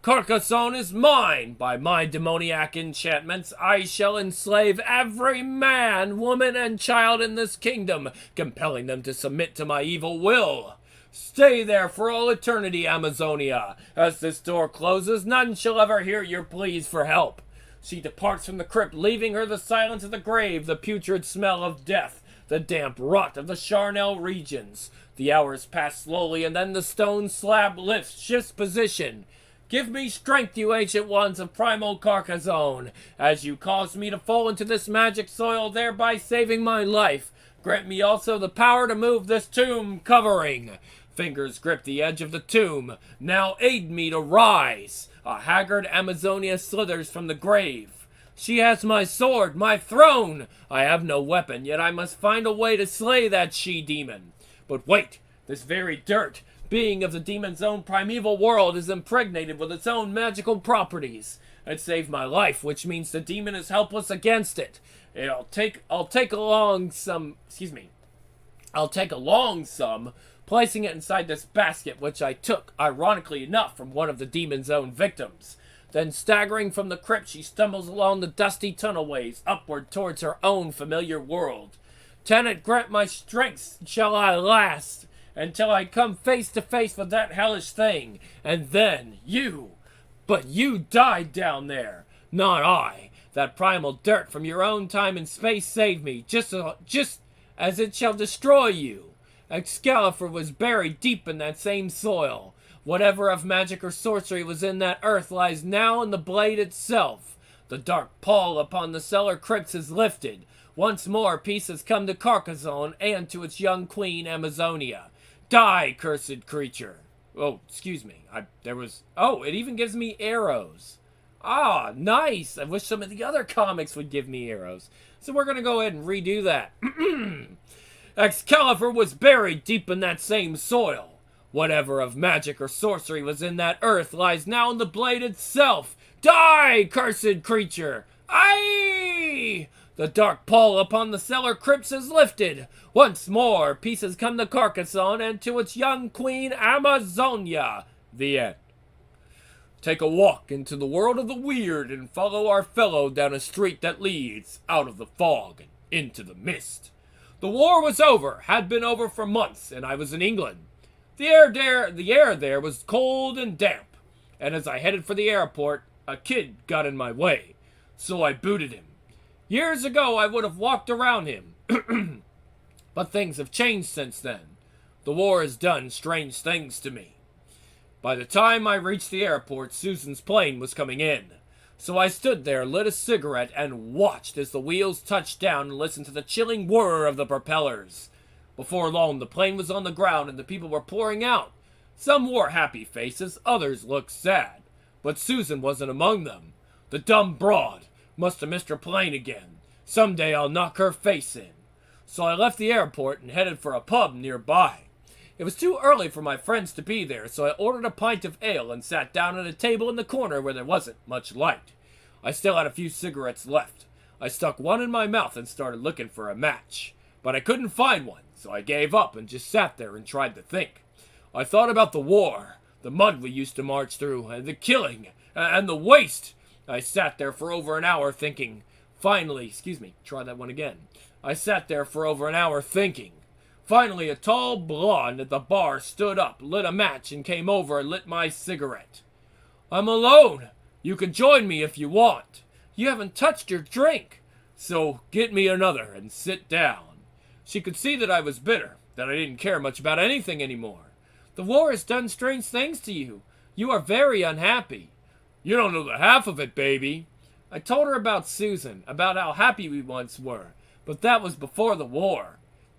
Carcassonne is mine. By my demoniac enchantments, I shall enslave every man, woman, and child in this kingdom, compelling them to submit to my evil will. Stay there for all eternity, Amazonia. As this door closes, none shall ever hear your pleas for help. She departs from the crypt, leaving her the silence of the grave, the putrid smell of death, the damp rot of the charnel regions. The hours pass slowly, and then the stone slab lifts, shifts position. Give me strength, you ancient ones of primal Carcassonne, as you caused me to fall into this magic soil, thereby saving my life. Grant me also the power to move this tomb covering. Fingers grip the edge of the tomb. Now aid me to rise. A haggard Amazonia slithers from the grave. She has my sword, my throne. I have no weapon, yet I must find a way to slay that she-demon. But wait, this very dirt, being of the demon's own primeval world, is impregnated with its own magical properties. It saved my life, which means the demon is helpless against it. I'll take along some, placing it inside this basket, which I took, ironically enough, from one of the demon's own victims. Then, staggering from the crypt, she stumbles along the dusty tunnelways, upward towards her own familiar world. Tenet, grant my strength shall I last, until I come face to face with that hellish thing, and then you. But you died down there, not I. That primal dirt from your own time and space saved me, just as it shall destroy you. Excalibur was buried deep in that same soil. Whatever of magic or sorcery was in that earth lies now in the blade itself. The dark pall upon the cellar crypts is lifted. Once more peace has come to Carcassonne and to its young queen Amazonia. Die, cursed creature. Oh, excuse me. It even gives me arrows. Ah, nice. I wish some of the other comics would give me arrows. So we're going to go ahead and redo that. Excalibur was buried deep in that same soil. Whatever of magic or sorcery was in that earth lies now in the blade itself. Die, cursed creature! Aye! The dark pall upon the cellar crypts is lifted. Once more, peace has come to Carcassonne and to its young queen, Amazonia. The end. Take a walk into the world of the weird and follow our fellow down a street that leads out of the fog and into the mist. The war was over, had been over for months, and I was in England. The air there was cold and damp, and as I headed for the airport, a kid got in my way, so I booted him. Years ago, I would have walked around him, but things have changed since then. The war has done strange things to me. By the time I reached the airport, Susan's plane was coming in, so I stood there, lit a cigarette, and watched as the wheels touched down and listened to the chilling whir of the propellers. Before long, the plane was on the ground and the people were pouring out. Some wore happy faces, others looked sad. But Susan wasn't among them. The dumb broad must have missed her plane again. Someday I'll knock her face in. So I left the airport and headed for a pub nearby. It was too early for my friends to be there, so I ordered a pint of ale and sat down at a table in the corner where there wasn't much light. I still had a few cigarettes left. I stuck one in my mouth and started looking for a match. But I couldn't find one, so I gave up and just sat there and tried to think. I thought about the war, the mud we used to march through, and the killing, and the waste. I sat there for over an hour thinking. Finally, I sat there for over an hour thinking. Finally, a tall blonde at the bar stood up, lit a match, and came over and lit my cigarette. I'm alone. You can join me if you want. You haven't touched your drink. So get me another and sit down. She could see that I was bitter, that I didn't care much about anything anymore. The war has done strange things to you. You are very unhappy. You don't know the half of it, baby. I told her about Susan, about how happy we once were, but that was before the war.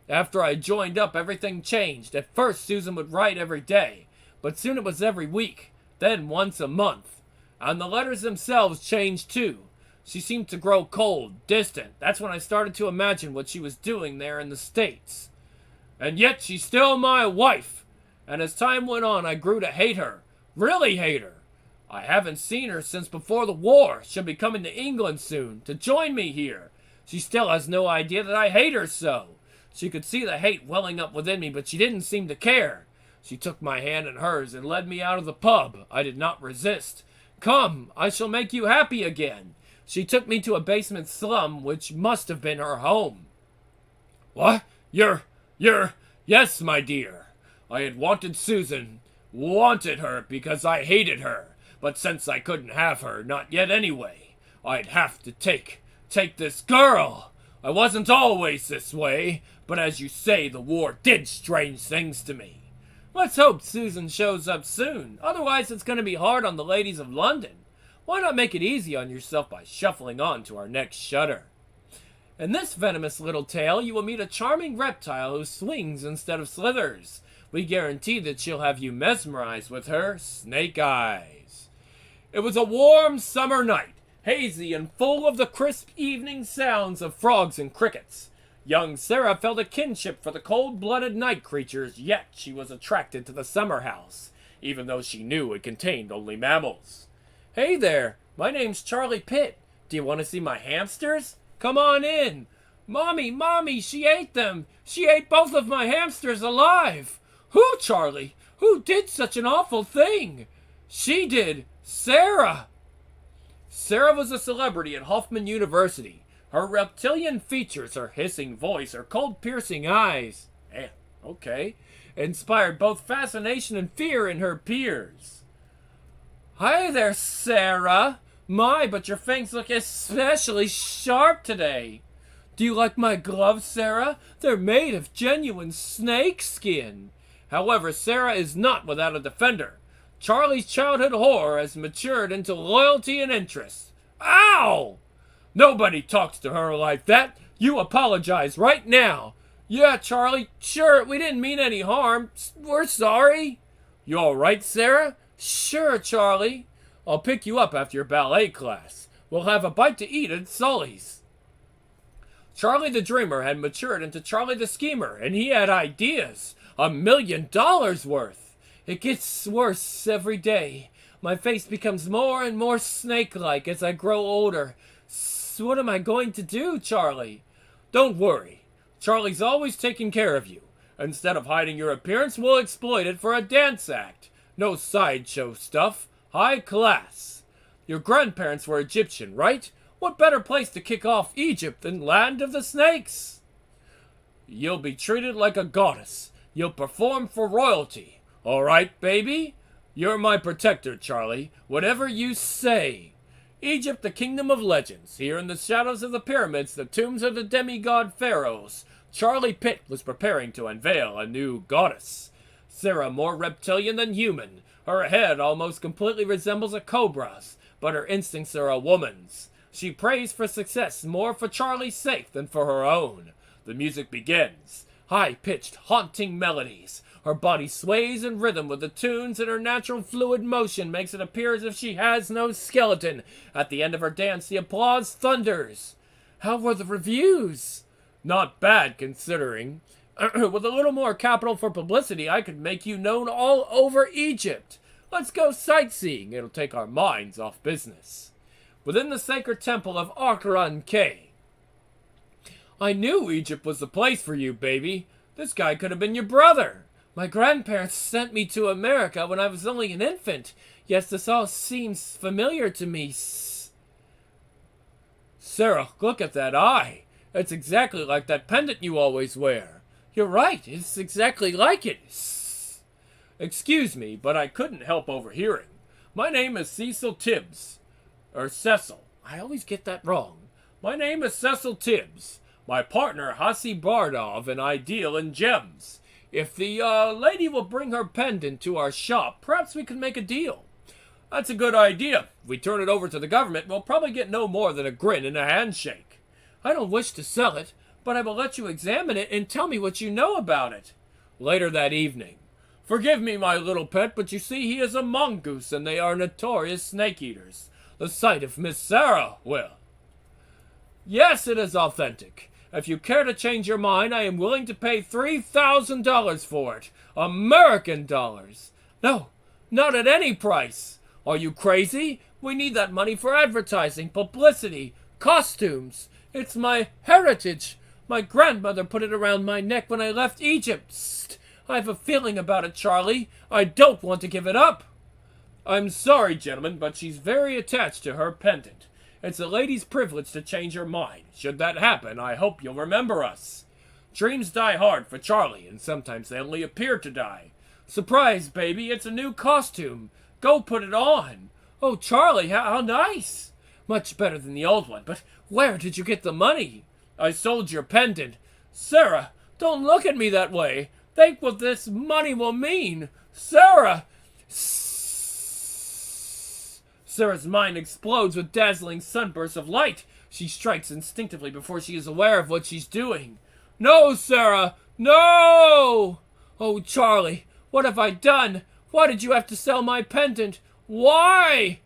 After I joined up, everything changed. At first, Susan would write every day, but soon it was every week, then once a month. And the letters themselves changed too. She seemed to grow cold, distant. That's when I started to imagine what she was doing there in the States. And yet she's still my wife. And as time went on, I grew to hate her. Really hate her. I haven't seen her since before the war. She'll be coming to England soon, to join me here. She still has no idea that I hate her so. She could see the hate welling up within me, but she didn't seem to care. She took my hand in hers and led me out of the pub. I did not resist. Come, I shall make you happy again. She took me to a basement slum, which must have been her home. What? Yes, my dear. I had wanted Susan, wanted her because I hated her. But since I couldn't have her, not yet anyway, I'd have to take this girl. I wasn't always this way, but as you say, the war did strange things to me. Let's hope Susan shows up soon. Otherwise, it's going to be hard on the ladies of London. Why not make it easy on yourself by shuffling on to our next shutter? In this venomous little tale, you will meet a charming reptile who swings instead of slithers. We guarantee that she'll have you mesmerized with her snake eyes. It was a warm summer night, hazy and full of the crisp evening sounds of frogs and crickets. Young Sarah felt a kinship for the cold-blooded night creatures, yet she was attracted to the summer house, even though she knew it contained only mammals. Hey there, my name's Charlie Pitt. Do you want to see my hamsters? Come on in. Mommy, she ate them. She ate both of my hamsters alive. Who, Charlie? Who did such an awful thing? She did. Sarah. Sarah was a celebrity at Hoffman University. Her reptilian features, her hissing voice, her cold-piercing eyes, inspired both fascination and fear in her peers. Hi there, Sarah. My, but your fangs look especially sharp today. Do you like my gloves, Sarah? They're made of genuine snake skin. However, Sarah is not without a defender. Charlie's childhood horror has matured into loyalty and interest. Ow! Nobody talks to her like that. You apologize right now. Yeah, Charlie, sure, we didn't mean any harm. We're sorry. You all right, Sarah? Sure, Charlie. I'll pick you up after your ballet class. We'll have a bite to eat at Sully's. Charlie the Dreamer had matured into Charlie the Schemer, and he had ideas. $1 million worth. It gets worse every day. My face becomes more and more snake-like as I grow older. So what am I going to do, Charlie? Don't worry. Charlie's always taking care of you. Instead of hiding your appearance, we'll exploit it for a dance act. No sideshow stuff. High class. Your grandparents were Egyptian, right? What better place to kick off Egypt than Land of the Snakes? You'll be treated like a goddess. You'll perform for royalty. All right, baby? You're my protector, Charlie. Whatever you say. Egypt, the kingdom of legends. Here in the shadows of the pyramids, the tombs of the demigod pharaohs, Charlie Pitt was preparing to unveil a new goddess. Sarah more reptilian than human. Her head almost completely resembles a cobra's, but her instincts are a woman's. She prays for success more for Charlie's sake than for her own. The music begins. High-pitched, haunting melodies. Her body sways in rhythm with the tunes, and her natural fluid motion makes it appear as if she has no skeleton. At the end of her dance, the applause thunders. How were the reviews? Not bad, considering. With a little more capital for publicity, I could make you known all over Egypt. Let's go sightseeing. It'll take our minds off business. Within the sacred temple of Akran-K. I knew Egypt was the place for you, baby. This guy could have been your brother. My grandparents sent me to America when I was only an infant. Yes, this all seems familiar to me. Sarah, look at that eye. It's exactly like that pendant you always wear. You're right, it's exactly like it. Excuse me, but I couldn't help overhearing. My name is Cecil Tibbs. Or Cecil. I always get that wrong. My name is Cecil Tibbs. My partner, Hassi Bardov, and I deal in gems. If the lady will bring her pendant to our shop, perhaps we can make a deal. That's a good idea. If we turn it over to the government, we'll probably get no more than a grin and a handshake. I don't wish to sell it, but I will let you examine it and tell me what you know about it. Later that evening. Forgive me, my little pet, but you see he is a mongoose, and they are notorious snake-eaters. The sight of Miss Sarah, well. Yes, it is authentic. If you care to change your mind, I am willing to pay $3,000 for it. American dollars. No, not at any price. Are you crazy? We need that money for advertising, publicity, costumes. It's my heritage. My grandmother put it around my neck when I left Egypt. Psst. I have a feeling about it, Charlie. I don't want to give it up. I'm sorry, gentlemen, but she's very attached to her pendant. It's a lady's privilege to change her mind. Should that happen, I hope you'll remember us. Dreams die hard for Charlie, and sometimes they only appear to die. Surprise, baby, it's a new costume. Go put it on. Oh, Charlie, how nice. Much better than the old one, but where did you get the money? I sold your pendant. Sarah, don't look at me that way. Think what this money will mean. Sarah! Sarah's mind explodes with dazzling sunbursts of light. She strikes instinctively before she is aware of what she's doing. No, Sarah! No! Oh, Charlie, what have I done? Why did you have to sell my pendant? Why?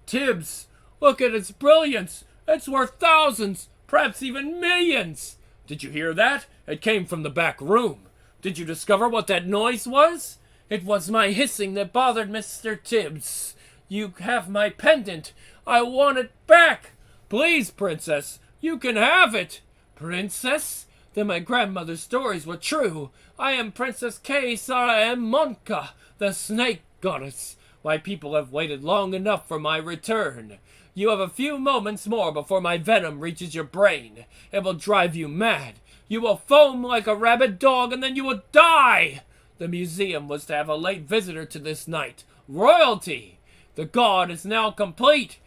Tibbs, look at its brilliance. It's worth thousands, perhaps even millions. Did you hear that? It came from the back room. Did you discover what that noise was? It was my hissing that bothered Mr. Tibbs. You have my pendant. I want it back. Please, Princess, you can have it. Princess? Then my grandmother's stories were true. I am Princess K. Sarah Monka, the snake goddess. My people have waited long enough for my return. You have a few moments more before my venom reaches your brain. It will drive you mad. You will foam like a rabid dog, and then you will die. The museum was to have a late visitor to this night. Royalty. The god is now complete.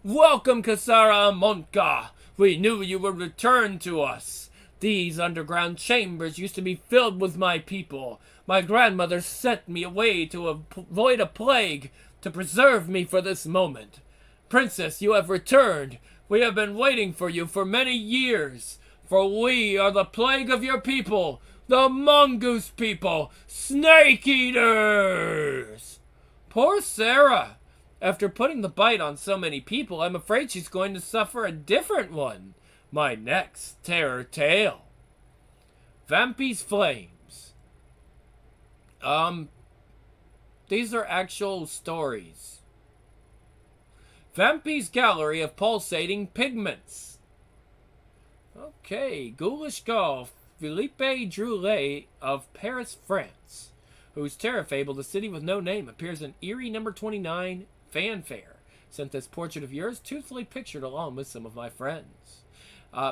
Welcome, Kasara Monka. We knew you would return to us. These underground chambers used to be filled with my people. My grandmother sent me away to avoid a plague, to preserve me for this moment. Princess, you have returned. We have been waiting for you for many years. For we are the plague of your people, the mongoose people, snake eaters. Poor Sarah. After putting the bite on so many people, I'm afraid she's going to suffer a different one. My next terror tale. Vampy's Flames. These are actual stories. Vampy's Gallery of Pulsating Pigments. Okay, Ghoulish Golf, Philippe Droulet of Paris, France, whose terror fable, The City with No Name, appears in Eerie number 29, Fanfare, sent this portrait of yours, truthfully pictured along with some of my friends.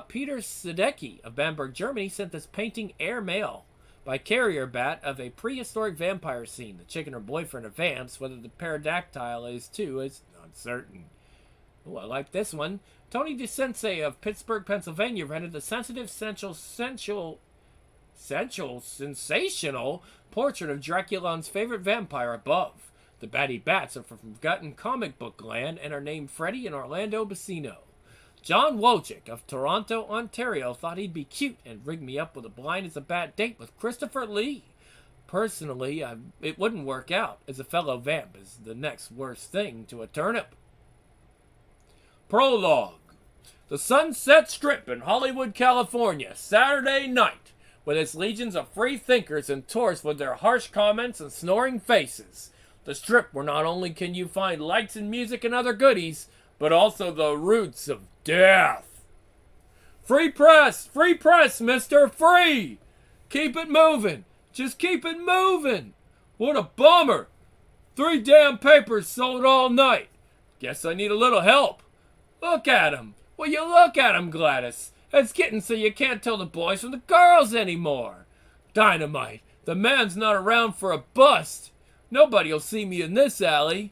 Peter Sedecki of Bamberg, Germany, sent this painting airmail by carrier bat of a prehistoric vampire scene. The chick and her boyfriend are vamps. Whether the pterodactyl is too is uncertain. Oh, I like this one. Tony DeSensei of Pittsburgh, Pennsylvania, rendered the sensitive, sensational portrait of Draculon's favorite vampire above. The batty bats are from forgotten comic book land and are named Freddy and Orlando Bacino. John Wojcik of Toronto, Ontario, thought he'd be cute and rig me up with a blind as a bat date with Christopher Lee. Personally, it wouldn't work out, as a fellow vamp is the next worst thing to a turnip. Prologue. The Sunset Strip in Hollywood, California, Saturday night, with its legions of free thinkers and tourists with their harsh comments and snoring faces. The strip where not only can you find lights and music and other goodies, but also the roots of death. Free press, mister, free! Keep it moving, just keep it moving. What a bummer. 3 damn papers sold all night. Guess I need a little help. Look at him. Will you look at him, Gladys? It's getting so you can't tell the boys from the girls anymore. Dynamite, the man's not around for a bust. Nobody'll see me in this alley.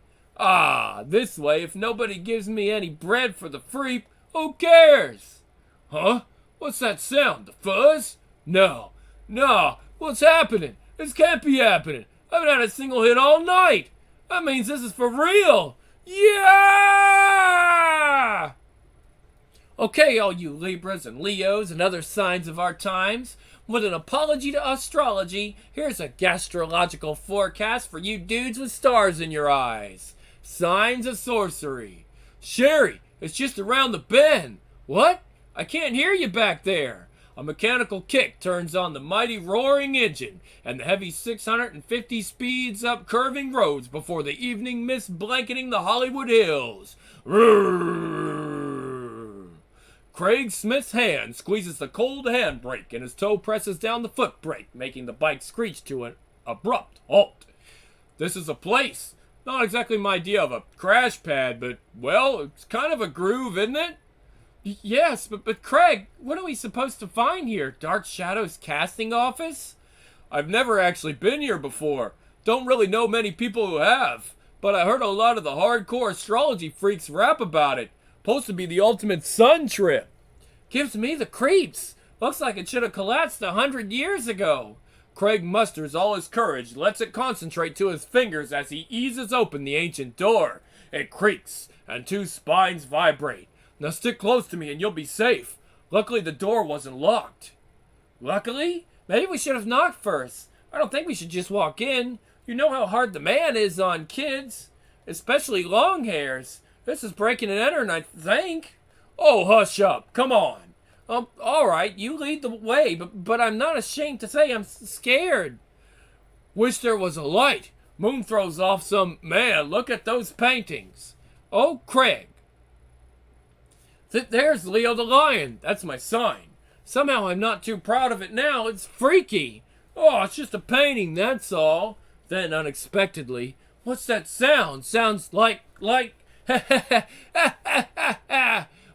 This way, if nobody gives me any bread for the freep, who cares? Huh? What's that sound? The fuzz? No. What's happening? This can't be happening. I haven't had a single hit all night. That means this is for real. Yeah! Okay, all you Libras and Leos and other signs of our times, with an apology to astrology, here's a gastrological forecast for you dudes with stars in your eyes. Signs of sorcery. Sherry, it's just around the bend. What? I can't hear you back there. A mechanical kick turns on the mighty roaring engine, and the heavy 650 speeds up curving roads before the evening mist blanketing the Hollywood hills. Roar. Craig Smith's hand squeezes the cold handbrake, and his toe presses down the foot brake, making the bike screech to an abrupt halt. This is a place. Not exactly my idea of a crash pad, but, well, it's kind of a groove, isn't it? Yes, but Craig, what are we supposed to find here? Dark Shadow's casting office? I've never actually been here before. Don't really know many people who have. But I heard a lot of the hardcore astrology freaks rap about it. Supposed to be the ultimate sun trip. Gives me the creeps. Looks like it should have collapsed 100 years ago. Craig musters all his courage, lets it concentrate to his fingers as he eases open the ancient door. It creaks, and 2 spines vibrate. Now stick close to me and you'll be safe. Luckily the door wasn't locked. Luckily? Maybe we should have knocked first. I don't think we should just walk in. You know how hard the man is on kids. Especially long hairs. This is breaking and entering, I think. Oh, hush up. Come on. Alright, you lead the way, but I'm not ashamed to say I'm scared. Wish there was a light. Moon throws off some... Man, look at those paintings. Oh, Craig. There's Leo the lion. That's my sign. Somehow I'm not too proud of it now. It's freaky. Oh, it's just a painting, that's all. Then, unexpectedly, what's that sound? Sounds like...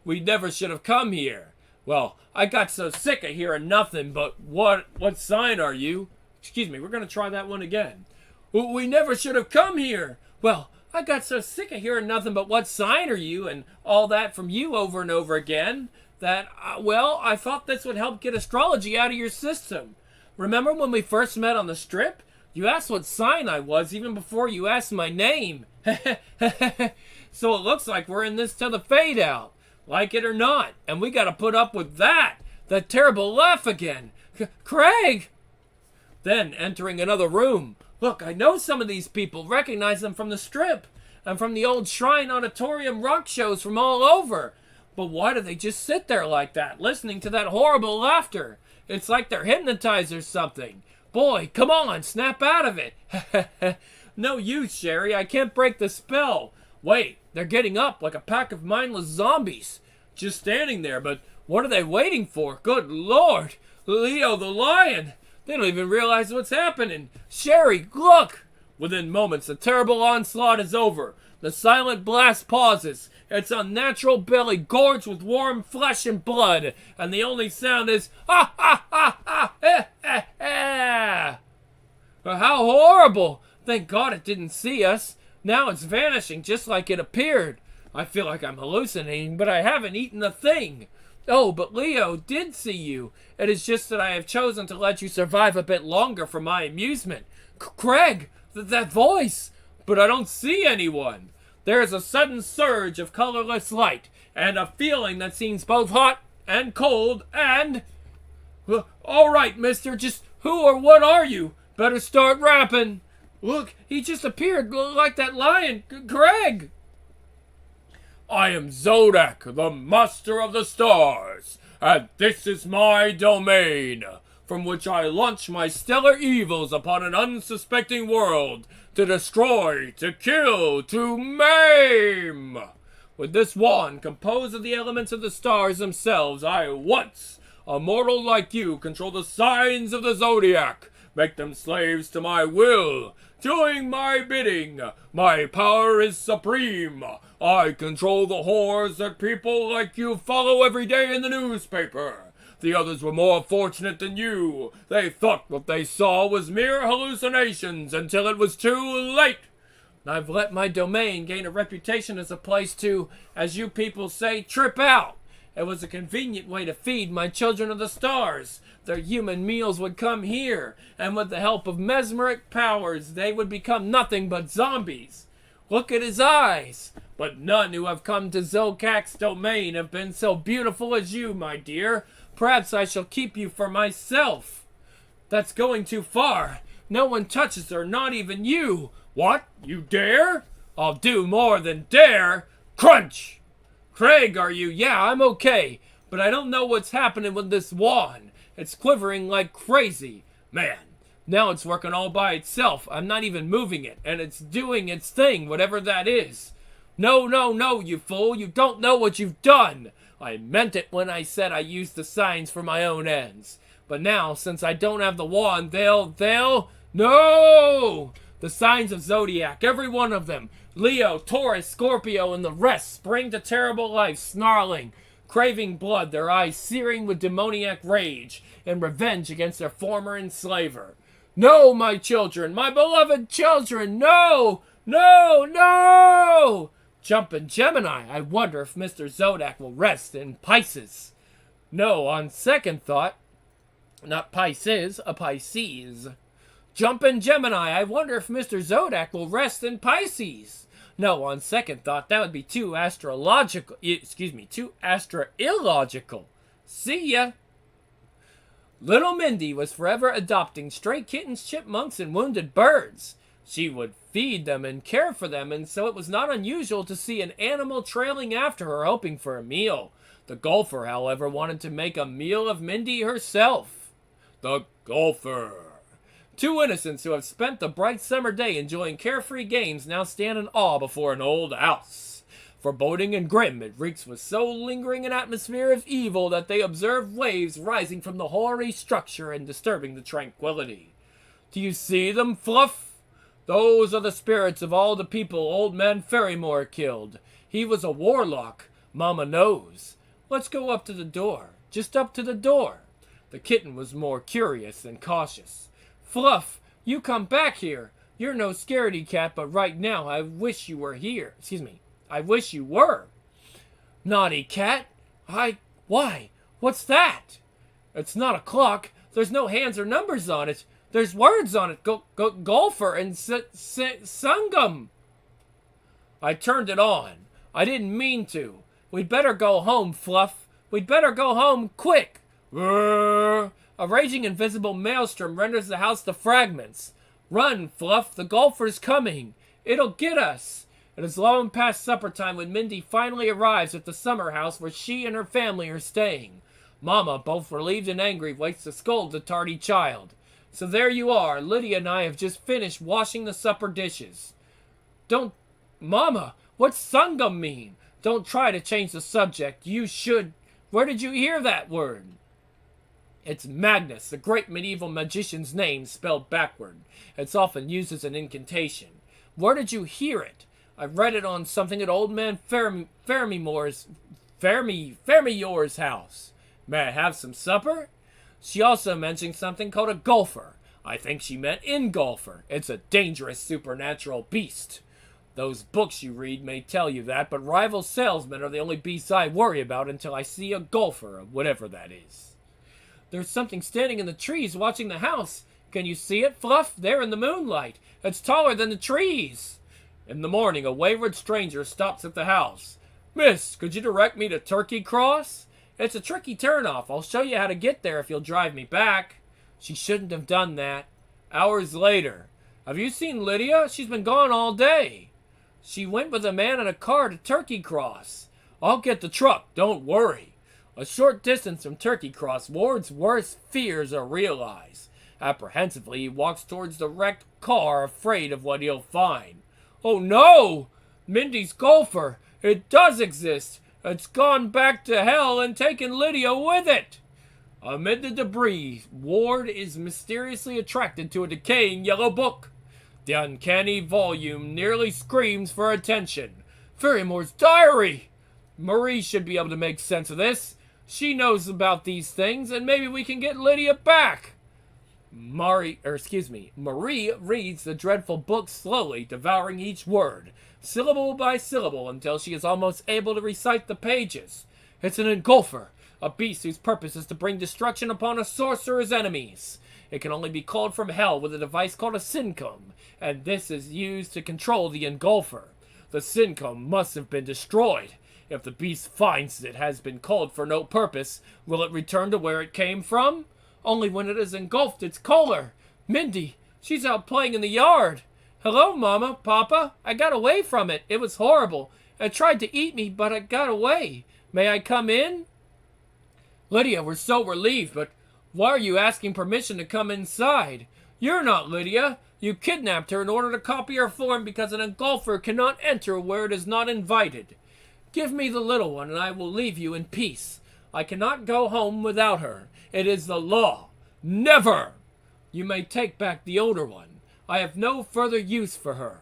We never should have come here. Well, I got so sick of hearing nothing but what sign are you? Excuse me, we're going to try that one again. We never should have come here. Well, I got so sick of hearing nothing but what sign are you and all that from you over and over again that, well, I thought this would help get astrology out of your system. Remember when we first met on the strip? You asked what sign I was even before you asked my name. So it looks like we're in this till the fade out. Like it or not. And we got to put up with that. That terrible laugh again. Craig! Then, entering another room. Look, I know some of these people. Recognize them from the strip. And from the old Shrine Auditorium rock shows from all over. But why do they just sit there like that, listening to that horrible laughter? It's like they're hypnotized or something. Boy, come on, snap out of it. No use, Sherry. I can't break the spell. Wait, they're getting up like a pack of mindless zombies. Just standing there, but what are they waiting for? Good Lord. Leo the lion. They don't even realize what's happening. Sherry, look! Within moments, the terrible onslaught is over. The silent blast pauses. Its unnatural belly gorged with warm flesh and blood. And the only sound is, ha ha ha ha, eh, eh, eh. How horrible! Thank God it didn't see us. Now it's vanishing just like it appeared. I feel like I'm hallucinating, but I haven't eaten a thing. Oh, but Leo did see you. It is just that I have chosen to let you survive a bit longer for my amusement. Craig, that voice! But I don't see anyone. There is a sudden surge of colorless light, and a feeling that seems both hot and cold, and... All right, mister, just who or what are you? Better start rapping. Look, he just appeared like that lion. Craig! I am Zodak, the master of the stars, and this is my domain, from which I launch my stellar evils upon an unsuspecting world, to destroy, to kill, to maim. With this wand, composed of the elements of the stars themselves, I once, a mortal like you, control the signs of the zodiac, make them slaves to my will, doing my bidding. My power is supreme. I control the whores that people like you follow every day in the newspaper. The others were more fortunate than you. They thought what they saw was mere hallucinations until it was too late. I've let my domain gain a reputation as a place to, as you people say, trip out. It was a convenient way to feed my children of the stars. Their human meals would come here, and with the help of mesmeric powers, they would become nothing but zombies. Look at his eyes. But none who have come to Zokak's domain have been so beautiful as you, my dear. Perhaps I shall keep you for myself. That's going too far. No one touches her, not even you. What? You dare? I'll do more than dare. Crunch! Craig, are you? Yeah, I'm okay. But I don't know what's happening with this wand. It's quivering like crazy. Man, now it's working all by itself. I'm not even moving it. And it's doing its thing, whatever that is. No, no, no, you fool. You don't know what you've done. I meant it when I said I used the signs for my own ends. But now, since I don't have the wand, they'll... No! The signs of Zodiac, every one of them. Leo, Taurus, Scorpio, and the rest spring to terrible life, snarling, craving blood, their eyes searing with demoniac rage and revenge against their former enslaver. No, my children, my beloved children, no! No, no! Jumpin' Gemini, I wonder if Mr. Zodak will rest in Pisces. No, on second thought, not Pisces, a Pisces. Jumpin' Gemini, I wonder if Mr. Zodak will rest in Pisces. No, on second thought, that would be too illogical. See ya. Little Mindy was forever adopting stray kittens, chipmunks, and wounded birds. She would feed them and care for them, and so it was not unusual to see an animal trailing after her, hoping for a meal. The golfer, however, wanted to make a meal of Mindy herself. The golfer. Two innocents who have spent the bright summer day enjoying carefree games now stand in awe before an old house. Foreboding and grim, it reeks with so lingering an atmosphere of evil that they observe waves rising from the hoary structure and disturbing the tranquility. Do you see them, Fluff? Those are the spirits of all the people old man Ferrymore killed. He was a warlock, Mama knows. Let's go up to the door, just up to the door. The kitten was more curious than cautious. Fluff, you come back here. You're no scaredy cat, but right now I wish you were here. I wish you were. Naughty cat. Why? What's that? It's not a clock. There's no hands or numbers on it. There's words on it. Golfer and Sungum. I turned it on. I didn't mean to. We'd better go home, Fluff. We'd better go home quick. A raging invisible maelstrom renders the house to fragments. Run, Fluff, the golfer's coming. It'll get us. It is long past supper time when Mindy finally arrives at the summer house where she and her family are staying. Mama, both relieved and angry, waits to scold the tardy child. So there you are. Lydia and I have just finished washing the supper dishes. Mama, what's Sungum mean? Don't try to change the subject. You should. Where did you hear that word? It's Magnus, the great medieval magician's name, spelled backward. It's often used as an incantation. Where did you hear it? I read it on something at old man Ferrymore's house. May I have some supper? She also mentioned something called a golfer. I think she meant engulfer. It's a dangerous supernatural beast. Those books you read may tell you that, but rival salesmen are the only beasts I worry about until I see a golfer, whatever that is. There's something standing in the trees watching the house. Can you see it, Fluff? There in the moonlight. It's taller than the trees. In the morning, a wayward stranger stops at the house. Miss, could you direct me to Turkey Cross? It's a tricky turnoff. I'll show you how to get there if you'll drive me back. She shouldn't have done that. Hours later. Have you seen Lydia? She's been gone all day. She went with a man in a car to Turkey Cross. I'll get the truck. Don't worry. A short distance from Turkey Cross, Ward's worst fears are realized. Apprehensively, he walks towards the wrecked car, afraid of what he'll find. Oh no! Mindy's golfer! It does exist! It's gone back to hell and taken Lydia with it! Amid the debris, Ward is mysteriously attracted to a decaying yellow book. The uncanny volume nearly screams for attention. Ferrymore's diary! Marie should be able to make sense of this. She knows about these things, and maybe we can get Lydia back. Marie reads the dreadful book slowly, devouring each word, syllable by syllable, until she is almost able to recite the pages. It's an engulfer, a beast whose purpose is to bring destruction upon a sorcerer's enemies. It can only be called from hell with a device called a syncum, and this is used to control the engulfer. The syncum must have been destroyed. If the beast finds it has been called for no purpose, will it return to where it came from? Only when it has engulfed its caller. Mindy, she's out playing in the yard. Hello, Mama, Papa. I got away from it. It was horrible. It tried to eat me, but I got away. May I come in? Lydia, we're so relieved, but why are you asking permission to come inside? You're not Lydia. You kidnapped her in order to copy her form because an engulfer cannot enter where it is not invited. Give me the little one, and I will leave you in peace. I cannot go home without her. It is the law. Never! You may take back the older one. I have no further use for her.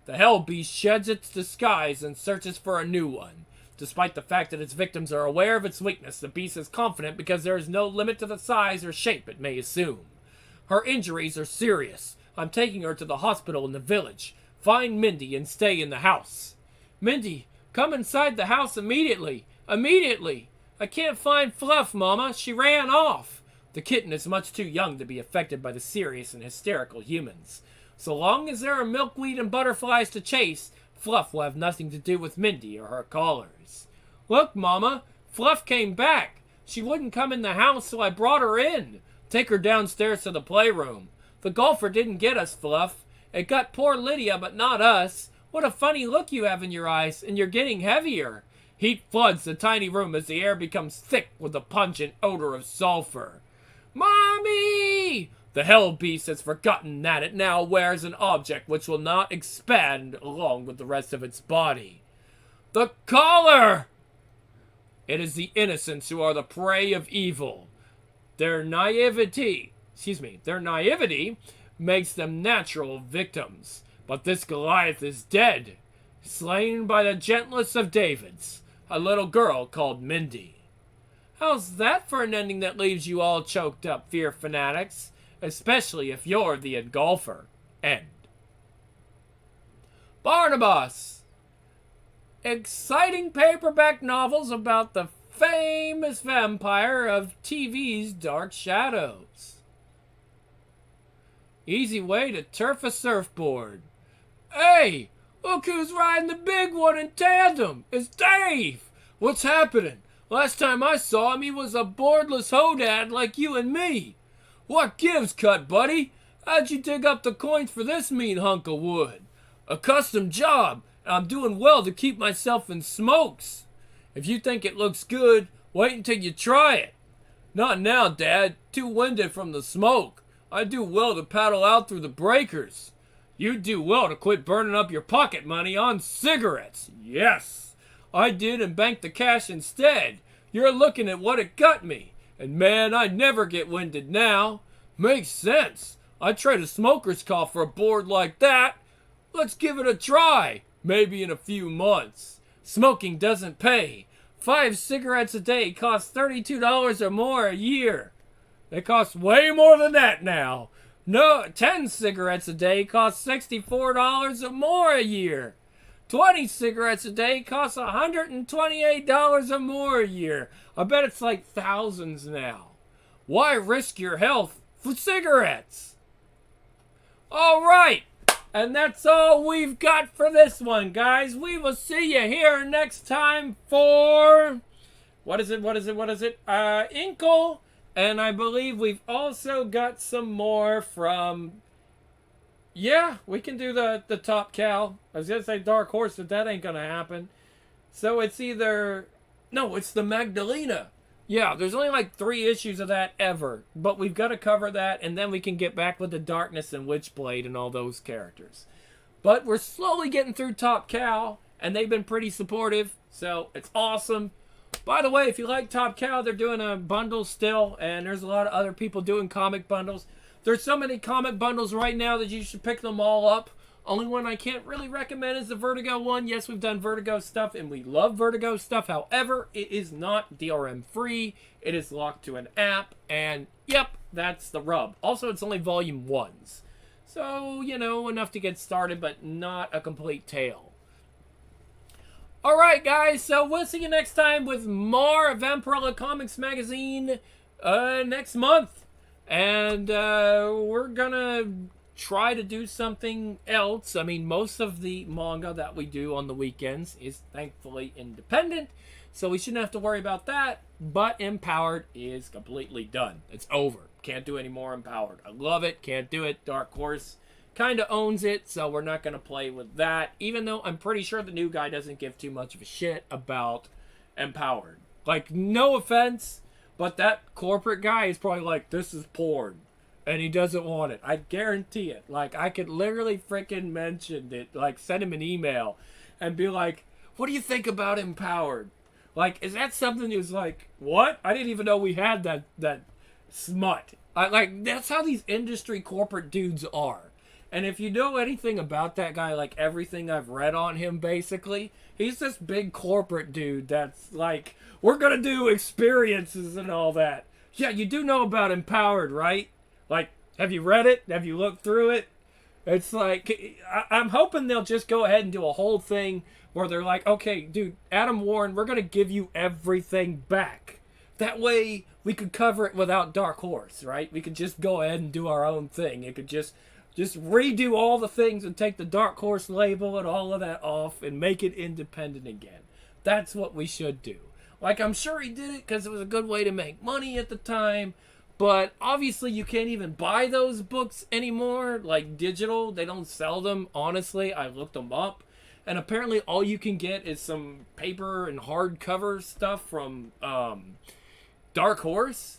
The hell beast sheds its disguise and searches for a new one. Despite the fact that its victims are aware of its weakness, the beast is confident because there is no limit to the size or shape it may assume. Her injuries are serious. I'm taking her to the hospital in the village. Find Mindy and stay in the house. Mindy, come inside the house immediately. Immediately. I can't find Fluff, Mama. She ran off. The kitten is much too young to be affected by the serious and hysterical humans. So long as there are milkweed and butterflies to chase, Fluff will have nothing to do with Mindy or her callers. Look, Mama, Fluff came back. She wouldn't come in the house, so I brought her in. Take her downstairs to the playroom. The golfer didn't get us, Fluff. It got poor Lydia, but not us. What a funny look you have in your eyes, and you're getting heavier. Heat floods the tiny room as the air becomes thick with the pungent odor of sulfur. Mommy! The hell beast has forgotten that it now wears an object which will not expand along with the rest of its body. The collar! It is the innocents who are the prey of evil. Their naivety makes them natural victims. But this Goliath is dead, slain by the gentlest of Davids, a little girl called Mindy. How's that for an ending that leaves you all choked up, fear fanatics? Especially if you're the engulfer. End. Barnabas. Exciting paperback novels about the famous vampire of TV's Dark Shadows. Easy way to turf a surfboard. Hey, look who's riding the big one in tandem. It's Dave. What's happening? Last time I saw him, he was a boardless hodad like you and me. What gives, cut buddy? How'd you dig up the coins for this mean hunk of wood? A custom job, and I'm doing well to keep myself in smokes. If you think it looks good, wait until you try it. Not now, Dad. Too winded from the smoke. I do well to paddle out through the breakers. You'd do well to quit burning up your pocket money on cigarettes. Yes, I did and banked the cash instead. You're looking at what it got me. And man, I never get winded now. Makes sense. I'd trade a smoker's cough for a board like that. Let's give it a try. Maybe in a few months. Smoking doesn't pay. 5 cigarettes a day cost $32 or more a year. They cost way more than that now. No, 10 cigarettes a day cost $64 or more a year. 20 cigarettes a day costs $128 or more a year. I bet it's like thousands now. Why risk your health for cigarettes? All right. And that's all we've got for this one, guys. We will see you here next time for... What is it? Inkle. And I believe we've also got some more from... Yeah, we can do the Top Cow. I was going to say Dark Horse, but that ain't going to happen. So it's either... No, it's the Magdalena. Yeah, there's only like 3 issues of that ever. But we've got to cover that, and then we can get back with the Darkness and Witchblade and all those characters. But we're slowly getting through Top Cow, and they've been pretty supportive. So it's awesome. By the way, if you like Top Cow, they're doing a bundle still, and there's a lot of other people doing comic bundles. There's so many comic bundles right now that you should pick them all up. Only one I can't really recommend is the Vertigo one. Yes, we've done Vertigo stuff, and we love Vertigo stuff. However, it is not DRM free. It is locked to an app, and yep, that's the rub. Also, it's only volume 1s. So, you know, enough to get started, but not a complete tale. Alright, guys, so we'll see you next time with more Vampirella Comics Magazine next month. And we're gonna try to do something else. I mean, most of the manga that we do on the weekends is thankfully independent, so we shouldn't have to worry about that. But Empowered is completely done. It's over. Can't do any more Empowered. I love it. Can't do it. Dark Horse kind of owns it, so we're not going to play with that, even though I'm pretty sure the new guy doesn't give too much of a shit about Empowered. Like, no offense, but that corporate guy is probably like, this is porn, and he doesn't want it. I guarantee it. Like, I could literally freaking mention it, like, send him an email and be like, what do you think about Empowered? Like, is that something he was like, what? I didn't even know we had that smut. Like, that's how these industry corporate dudes are. And if you know anything about that guy, like everything I've read on him, basically, he's this big corporate dude that's like, we're going to do experiences and all that. Yeah, you do know about Empowered, right? Like, have you read it? Have you looked through it? It's like, I'm hoping they'll just go ahead and do a whole thing where they're like, okay, dude, Adam Warren, we're going to give you everything back. That way we could cover it without Dark Horse, right? We could just go ahead and do our own thing. It could just Just redo all the things and take the Dark Horse label and all of that off and make it independent again. That's what we should do. Like, I'm sure he did it because it was a good way to make money at the time. But obviously you can't even buy those books anymore. Like, digital. They don't sell them, honestly. I looked them up. And apparently all you can get is some paper and hardcover stuff from Dark Horse.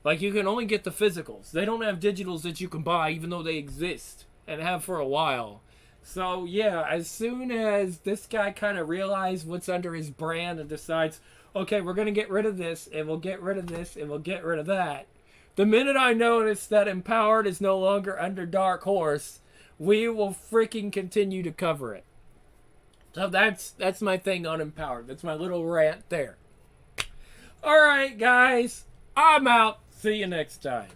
Like, you can only get the physicals. They don't have digitals that you can buy, even though they exist and have for a while. So, yeah, as soon as this guy kind of realized what's under his brand and decides, okay, we're going to get rid of this, and we'll get rid of this, and we'll get rid of that. The minute I notice that Empowered is no longer under Dark Horse, we will freaking continue to cover it. So that's my thing on Empowered. That's my little rant there. All right, guys. I'm out. See you next time.